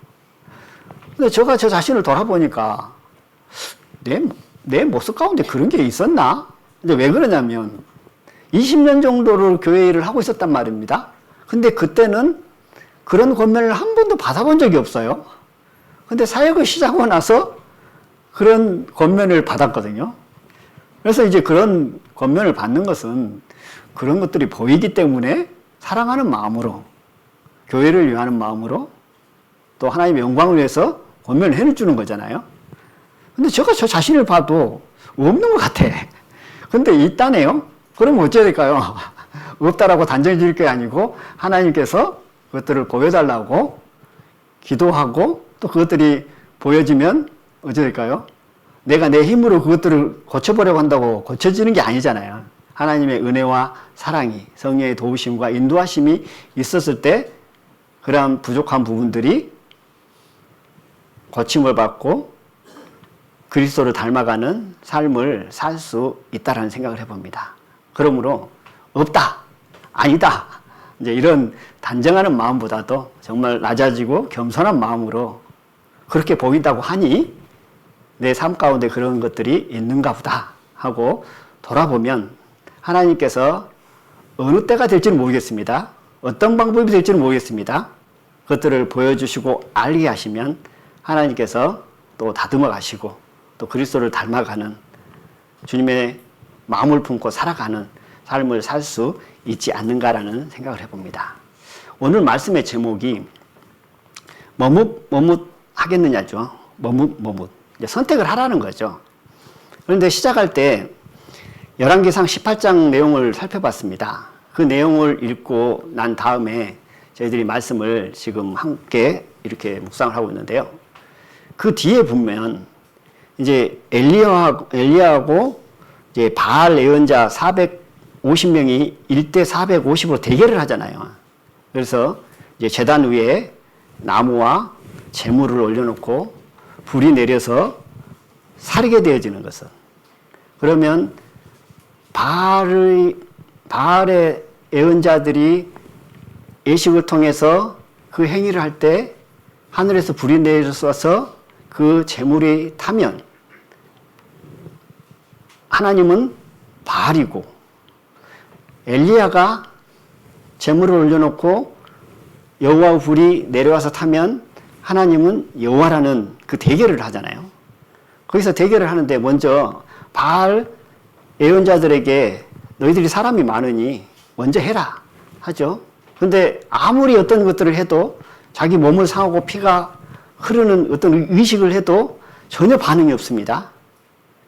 근데 제가 저 자신을 돌아보니까 내 모습 가운데 그런 게 있었나? 근데 왜 그러냐면 20년 정도를 교회 일을 하고 있었단 말입니다. 근데 그때는 그런 권면을 한 번도 받아본 적이 없어요. 근데 사역을 시작하고 나서 그런 권면을 받았거든요. 그래서 이제 그런 권면을 받는 것은 그런 것들이 보이기 때문에 사랑하는 마음으로, 교회를 위하는 마음으로, 또 하나님의 영광을 위해서 권면을 해주는 거잖아요. 근데 제가 저 자신을 봐도 없는 것 같아. 근데 있다네요? 그러면 어찌해야 될까요? 없다라고 단정 지을 게 아니고 하나님께서 그것들을 보여달라고 기도하고 또 그것들이 보여지면 어찌해야 될까요? 내가 내 힘으로 그것들을 고쳐보려고 한다고 고쳐지는 게 아니잖아요. 하나님의 은혜와 사랑이, 성령의 도우심과 인도하심이 있었을 때 그러한 부족한 부분들이 고침을 받고 그리스도를 닮아가는 삶을 살 수 있다라는 생각을 해봅니다. 그러므로 없다, 아니다, 이제 이런 단정하는 마음보다도 정말 낮아지고 겸손한 마음으로 그렇게 보인다고 하니 내 삶 가운데 그런 것들이 있는가 보다 하고 돌아보면 하나님께서 어느 때가 될지는 모르겠습니다. 어떤 방법이 될지는 모르겠습니다. 그것들을 보여주시고 알게 하시면 하나님께서 또 다듬어 가시고 또 그리스도를 닮아가는 주님의 마음을 품고 살아가는 삶을 살 수 있지 않는가라는 생각을 해봅니다. 오늘 말씀의 제목이 머뭇 하겠느냐죠. 머뭇. 선택을 하라는 거죠. 그런데 시작할 때 열왕기상 18장 내용을 살펴봤습니다. 그 내용을 읽고 난 다음에 저희들이 말씀을 지금 함께 이렇게 묵상을 하고 있는데요. 그 뒤에 보면 이제 엘리야하고 이제 바알 예언자 450명이 1대 450으로 대결을 하잖아요. 그래서 이제 제단 위에 나무와 재물을 올려놓고 불이 내려서 사르게 되어지는 것은, 그러면 바알의 예언자들이 예식을 통해서 그 행위를 할 때 하늘에서 불이 내려서 그 재물이 타면 하나님은 바알이고, 엘리야가 재물을 올려놓고 여호와의 불이 내려와서 타면 하나님은 여호와라는 그 대결을 하잖아요. 거기서 대결을 하는데 먼저 바알 예언자들에게 너희들이 사람이 많으니 먼저 해라 하죠. 그런데 아무리 어떤 것들을 해도 자기 몸을 상하고 피가 흐르는 어떤 의식을 해도 전혀 반응이 없습니다.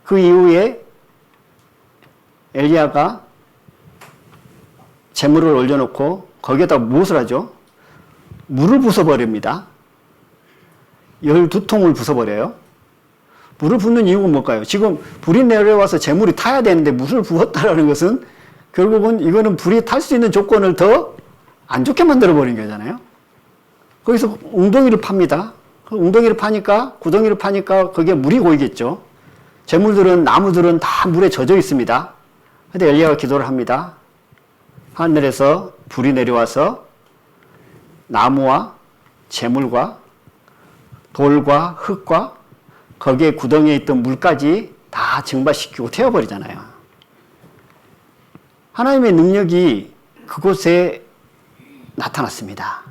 그 이후에 엘리야가 재물을 올려놓고 거기에다 무엇을 하죠? 물을 부숴버립니다. 12통을 부숴버려요. 물을 붓는 이유가 뭘까요? 지금 불이 내려와서 재물이 타야 되는데 물을 부었다라는 것은 결국은 이거는 불이 탈 수 있는 조건을 더 안 좋게 만들어버린 거잖아요. 거기서 웅덩이를 팝니다. 웅덩이를 파니까, 구덩이를 파니까 거기에 물이 고이겠죠. 재물들은, 나무들은 다 물에 젖어 있습니다. 근데 엘리야가 기도를 합니다. 하늘에서 불이 내려와서 나무와 재물과 돌과 흙과 거기에 구덩이에 있던 물까지 다 증발시키고 태워버리잖아요. 하나님의 능력이 그곳에 나타났습니다.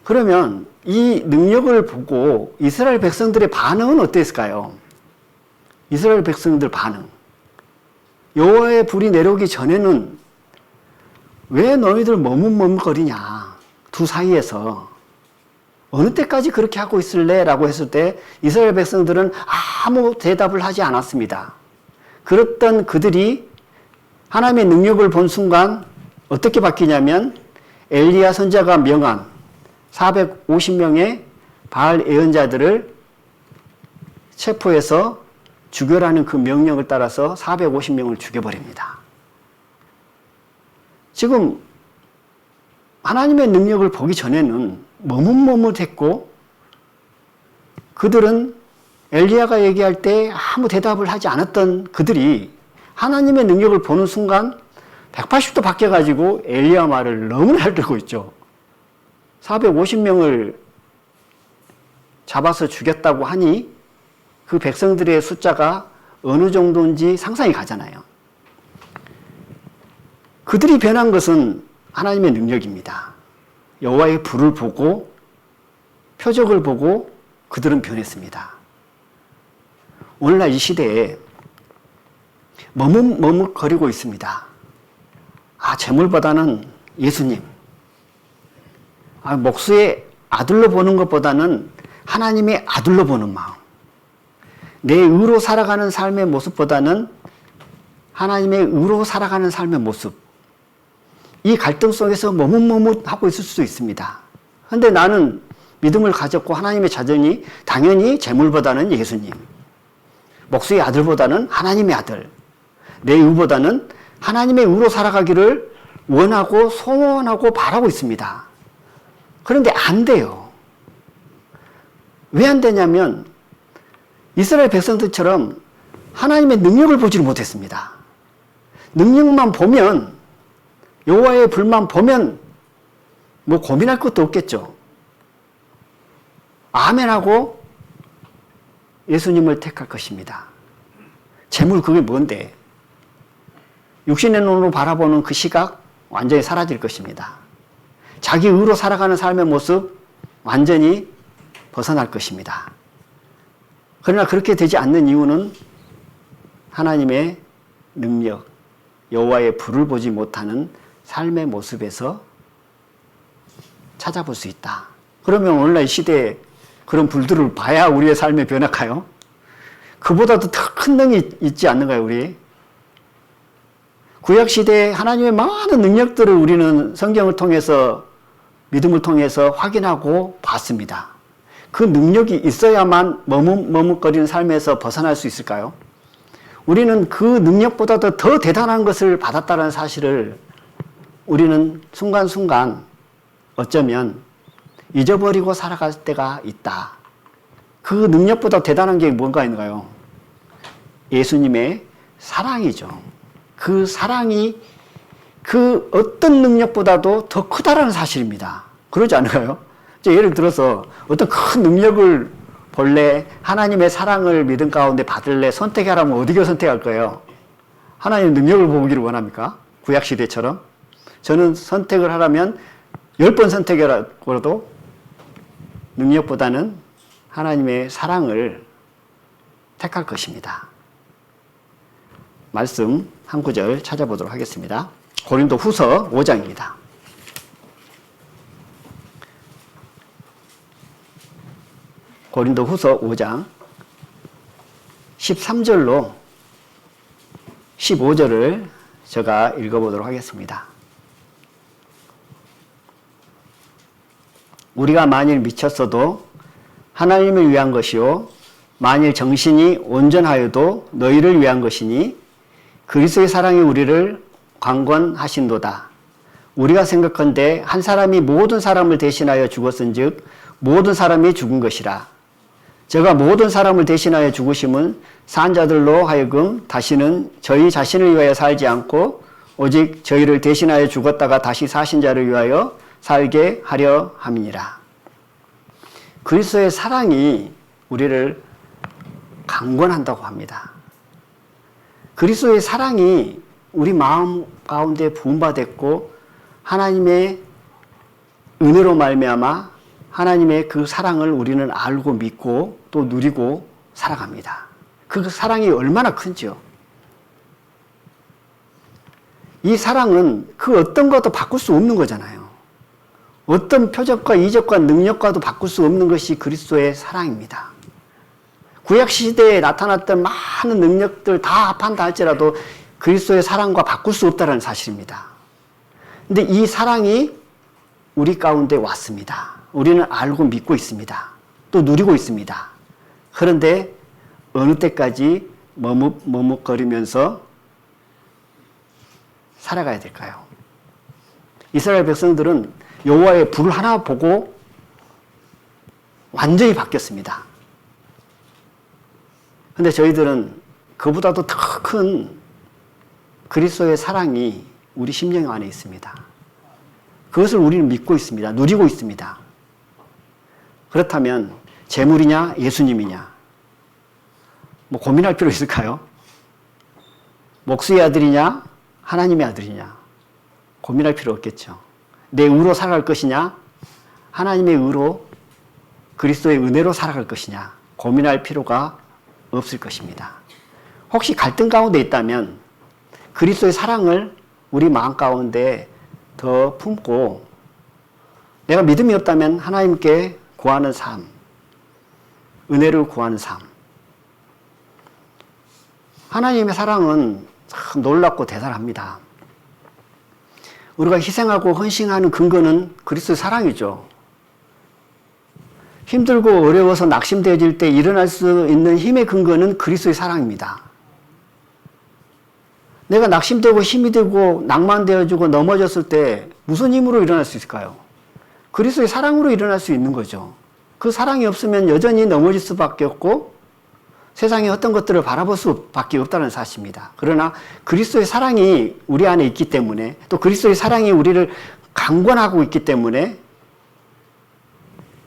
그러면 이 능력을 보고 이스라엘 백성들의 반응은 어땠을까요? 이스라엘 백성들 반응. 여호와의 불이 내려오기 전에는 왜 너희들 머뭇머뭇거리냐, 두 사이에서 어느 때까지 그렇게 하고 있을래? 라고 했을 때 이스라엘 백성들은 아무 대답을 하지 않았습니다. 그랬던 그들이 하나님의 능력을 본 순간 어떻게 바뀌냐면 엘리야 선지자가 명한 450명의 바알 예언자들을 체포해서 죽여라는 그 명령을 따라서 450명을 죽여버립니다. 지금 하나님의 능력을 보기 전에는 머뭇머뭇했고 그들은 엘리야가 얘기할 때 아무 대답을 하지 않았던 그들이 하나님의 능력을 보는 순간 180도 바뀌어가지고 엘리야 말을 너무나 잘 들고 있죠. 450명을 잡아서 죽였다고 하니 그 백성들의 숫자가 어느 정도인지 상상이 가잖아요. 그들이 변한 것은 하나님의 능력입니다. 여호와의 불을 보고 표적을 보고 그들은 변했습니다. 오늘날 이 시대에 머뭇머뭇거리고 있습니다. 재물보다는 예수님. 목수의 아들로 보는 것보다는 하나님의 아들로 보는 마음. 내 의로 살아가는 삶의 모습보다는 하나님의 의로 살아가는 삶의 모습. 이 갈등 속에서 머뭇머뭇하고 있을 수 있습니다. 그런데 나는 믿음을 가졌고 하나님의 자녀니 당연히 재물보다는 예수님. 목수의 아들보다는 하나님의 아들. 내 의보다는 하나님의 의로 살아가기를 원하고 소원하고 바라고 있습니다. 그런데 안 돼요. 왜 안 되냐면 이스라엘 백성들처럼 하나님의 능력을 보지를 못했습니다. 능력만 보면 여호와의 불만 보면 뭐 고민할 것도 없겠죠. 아멘하고 예수님을 택할 것입니다. 재물 그게 뭔데? 육신의 눈으로 바라보는 그 시각 완전히 사라질 것입니다. 자기 의로 살아가는 삶의 모습 완전히 벗어날 것입니다. 그러나 그렇게 되지 않는 이유는 하나님의 능력, 여호와의 불을 보지 못하는 삶의 모습에서 찾아볼 수 있다. 그러면 오늘날 시대에 그런 불들을 봐야 우리의 삶에 변할까요? 그보다도 더 큰 능이 있지 않는가요, 우리? 구약시대에 하나님의 많은 능력들을 우리는 성경을 통해서, 믿음을 통해서 확인하고 봤습니다. 그 능력이 있어야만 머뭇머뭇거리는 삶에서 벗어날 수 있을까요? 우리는 그 능력보다도 더 대단한 것을 받았다는 사실을 우리는 순간순간 어쩌면 잊어버리고 살아갈 때가 있다. 그 능력보다 대단한 게 뭔가 있는가요? 예수님의 사랑이죠. 그 사랑이 그 어떤 능력보다도 더 크다라는 사실입니다. 그러지 않을까요? 예를 들어서 어떤 큰 능력을 본래 하나님의 사랑을 믿음 가운데 받을래 선택하라면 어디를 선택할 거예요? 하나님의 능력을 보기를 원합니까? 구약시대처럼? 저는 선택을 하라면 10번 선택해라도 능력보다는 하나님의 사랑을 택할 것입니다. 말씀 한 구절 찾아보도록 하겠습니다. 고린도 후서 5장입니다. 고린도 후서 5장 13절로 15절을 제가 읽어보도록 하겠습니다. 우리가 만일 미쳤어도 하나님을 위한 것이요 만일 정신이 온전하여도 너희를 위한 것이니 그리스도의 사랑이 우리를 강권하신도다. 우리가 생각컨대 한 사람이 모든 사람을 대신하여 죽었은즉 모든 사람이 죽은 것이라. 저가 모든 사람을 대신하여 죽으심은 산 자들로 하여금 다시는 저희 자신을 위하여 살지 않고 오직 저희를 대신하여 죽었다가 다시 사신 자를 위하여 살게 하려 함이니라. 그리스도의 사랑이 우리를 강권한다고 합니다. 그리스도의 사랑이 우리 마음 가운데 부음받았고 하나님의 은혜로 말미암아 하나님의 그 사랑을 우리는 알고 믿고 또 누리고 살아갑니다. 그 사랑이 얼마나 큰지요. 이 사랑은 그 어떤 것도 바꿀 수 없는 거잖아요. 어떤 표적과 이적과 능력과도 바꿀 수 없는 것이 그리스도의 사랑입니다. 구약시대에 나타났던 많은 능력들 다 합한다 할지라도 그리스도의 사랑과 바꿀 수 없다는 사실입니다. 근데 이 사랑이 우리 가운데 왔습니다. 우리는 알고 믿고 있습니다. 또 누리고 있습니다. 그런데 어느 때까지 머뭇거리면서 살아가야 될까요? 이스라엘 백성들은 여호와의 불 하나 보고 완전히 바뀌었습니다. 근데 저희들은 그보다도 더 큰 그리스도의 사랑이 우리 심령 안에 있습니다. 그것을 우리는 믿고 있습니다. 누리고 있습니다. 그렇다면 재물이냐 예수님이냐 뭐 고민할 필요 있을까요? 목수의 아들이냐 하나님의 아들이냐 고민할 필요 없겠죠. 내 의로 살아갈 것이냐 하나님의 의로 그리스도의 은혜로 살아갈 것이냐 고민할 필요가 없을 것입니다. 혹시 갈등 가운데 있다면 그리스도의 사랑을 우리 마음 가운데 더 품고 내가 믿음이 없다면 하나님께 구하는 삶, 은혜를 구하는 삶. 하나님의 사랑은 참 놀랍고 대단합니다. 우리가 희생하고 헌신하는 근거는 그리스도의 사랑이죠. 힘들고 어려워서 낙심되어질 때 일어날 수 있는 힘의 근거는 그리스도의 사랑입니다. 내가 낙심되고 힘이 들고 낭만되어지고 넘어졌을 때 무슨 힘으로 일어날 수 있을까요? 그리스도의 사랑으로 일어날 수 있는 거죠. 그 사랑이 없으면 여전히 넘어질 수밖에 없고 세상의 어떤 것들을 바라볼 수밖에 없다는 사실입니다. 그러나 그리스도의 사랑이 우리 안에 있기 때문에 또 그리스도의 사랑이 우리를 강권하고 있기 때문에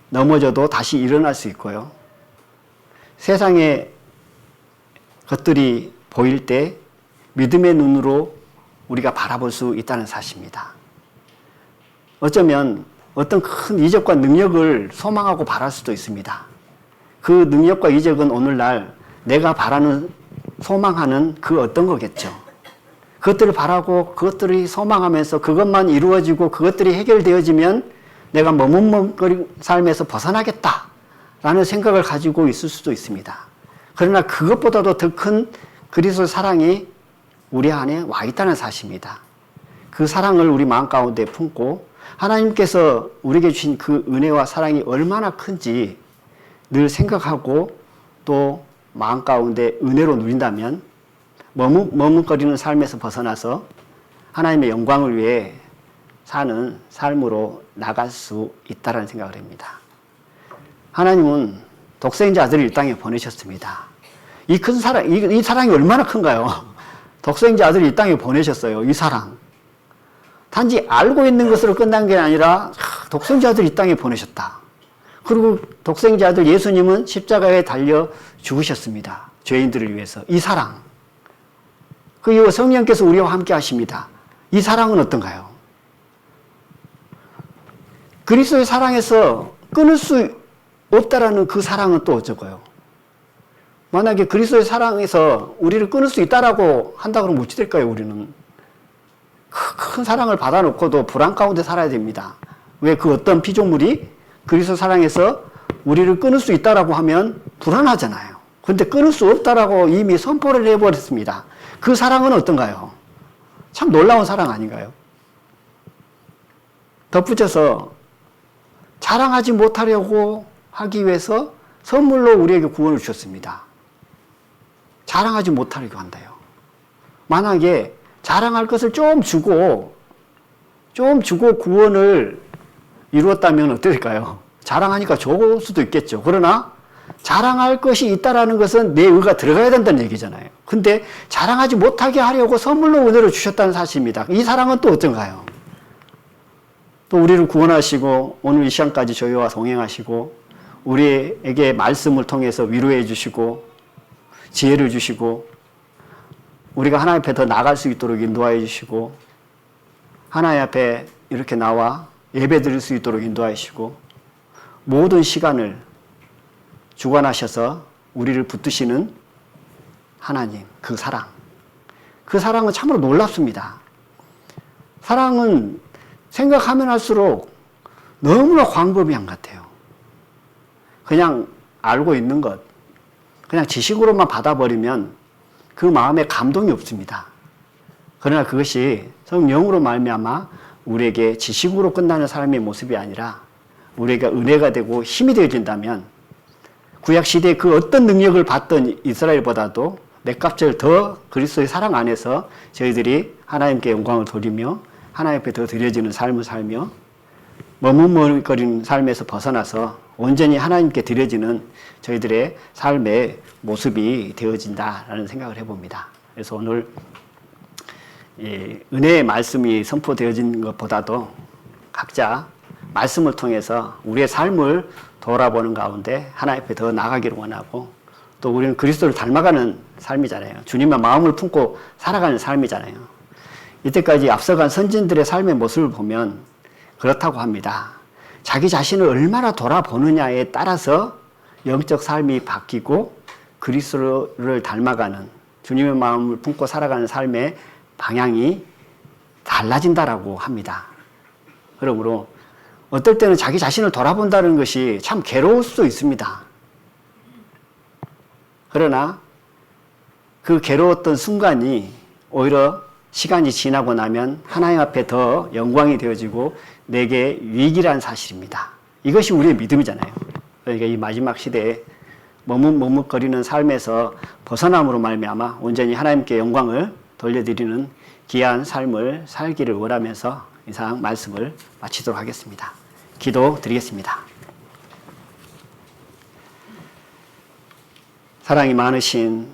넘어져도 다시 일어날 수 있고요. 세상의 것들이 보일 때 믿음의 눈으로 우리가 바라볼 수 있다는 사실입니다. 어쩌면 어떤 큰 이적과 능력을 소망하고 바랄 수도 있습니다. 그 능력과 이적은 오늘날 내가 바라는 소망하는 그 어떤 거겠죠. 그것들을 바라고 그것들이 소망하면서 그것만 이루어지고 그것들이 해결되어지면 내가 머뭇거리는 삶에서 벗어나겠다라는 생각을 가지고 있을 수도 있습니다. 그러나 그것보다도 더 큰 그리스도의 사랑이 우리 안에 와 있다는 사실입니다. 그 사랑을 우리 마음 가운데 품고 하나님께서 우리에게 주신 그 은혜와 사랑이 얼마나 큰지 늘 생각하고 또 마음 가운데 은혜로 누린다면 머뭇거리는 삶에서 벗어나서 하나님의 영광을 위해 사는 삶으로 나갈 수 있다는 생각을 합니다. 하나님은 독생자 아들을 이 땅에 보내셨습니다. 이 큰 사랑, 이 사랑이 얼마나 큰가요? 독생자 아들을 이 땅에 보내셨어요. 이 사랑. 단지 알고 있는 것으로 끝난 게 아니라 독생자 아들을 이 땅에 보내셨다. 그리고 독생자 아들 예수님은 십자가에 달려 죽으셨습니다. 죄인들을 위해서. 이 사랑. 그 이후 성령께서 우리와 함께 하십니다. 이 사랑은 어떤가요? 그리스도의 사랑에서 끊을 수 없다라는 그 사랑은 또 어쩌고요? 만약에 그리스도의 사랑에서 우리를 끊을 수 있다라고 한다 그러면 어찌 될까요, 우리는? 큰 사랑을 받아놓고도 불안 가운데 살아야 됩니다. 왜 그 어떤 피조물이 그리스도 사랑에서 우리를 끊을 수 있다라고 하면 불안하잖아요. 그런데 끊을 수 없다라고 이미 선포를 해버렸습니다. 그 사랑은 어떤가요? 참 놀라운 사랑 아닌가요? 덧붙여서 자랑하지 못하려고 하기 위해서 선물로 우리에게 구원을 주셨습니다. 자랑하지 못하려고 한다요. 만약에 자랑할 것을 좀 주고 구원을 이루었다면 어떨까요? 자랑하니까 좋을 수도 있겠죠. 그러나 자랑할 것이 있다라는 것은 내 의가 들어가야 된다는 얘기잖아요. 근데 자랑하지 못하게 하려고 선물로 은혜를 주셨다는 사실입니다. 이 사랑은 또 어떤가요? 또 우리를 구원하시고 오늘 이 시간까지 저희와 동행하시고 우리에게 말씀을 통해서 위로해 주시고 지혜를 주시고 우리가 하나님 앞에 더 나아갈 수 있도록 인도하여 주시고 하나님 앞에 이렇게 나와 예배 드릴 수 있도록 인도하여 주시고 모든 시간을 주관하셔서 우리를 붙드시는 하나님, 그 사랑은 참으로 놀랍습니다. 사랑은 생각하면 할수록 너무나 광범위한 것 같아요. 그냥 알고 있는 것, 그냥 지식으로만 받아버리면 그 마음에 감동이 없습니다. 그러나 그것이 성령으로 말미암아 우리에게 지식으로 끝나는 사람의 모습이 아니라 우리가 은혜가 되고 힘이 되어진다면 구약시대에 그 어떤 능력을 받던 이스라엘보다도 내 값을 더 그리스도의 사랑 안에서 저희들이 하나님께 영광을 돌리며 하나님 앞에 더 드려지는 삶을 살며 머뭇거리는 삶에서 벗어나서 온전히 하나님께 드려지는 저희들의 삶의 모습이 되어진다라는 생각을 해봅니다. 그래서 오늘 은혜의 말씀이 선포되어진 것보다도 각자 말씀을 통해서 우리의 삶을 돌아보는 가운데 하나님 앞에 더 나아가기를 원하고, 또 우리는 그리스도를 닮아가는 삶이잖아요. 주님의 마음을 품고 살아가는 삶이잖아요. 이때까지 앞서간 선진들의 삶의 모습을 보면 그렇다고 합니다. 자기 자신을 얼마나 돌아보느냐에 따라서 영적 삶이 바뀌고 그리스도를 닮아가는, 주님의 마음을 품고 살아가는 삶의 방향이 달라진다라고 합니다. 그러므로 어떨 때는 자기 자신을 돌아본다는 것이 참 괴로울 수도 있습니다. 그러나 그 괴로웠던 순간이 오히려 시간이 지나고 나면 하나님 앞에 더 영광이 되어지고 내게 유익이라는 사실입니다. 이것이 우리의 믿음이잖아요. 그러니까 이 마지막 시대에 머뭇거리는 삶에서 벗어남으로 말미암아 온전히 하나님께 영광을 돌려드리는 귀한 삶을 살기를 원하면서 이상 말씀을 마치도록 하겠습니다. 기도드리겠습니다. 사랑이 많으신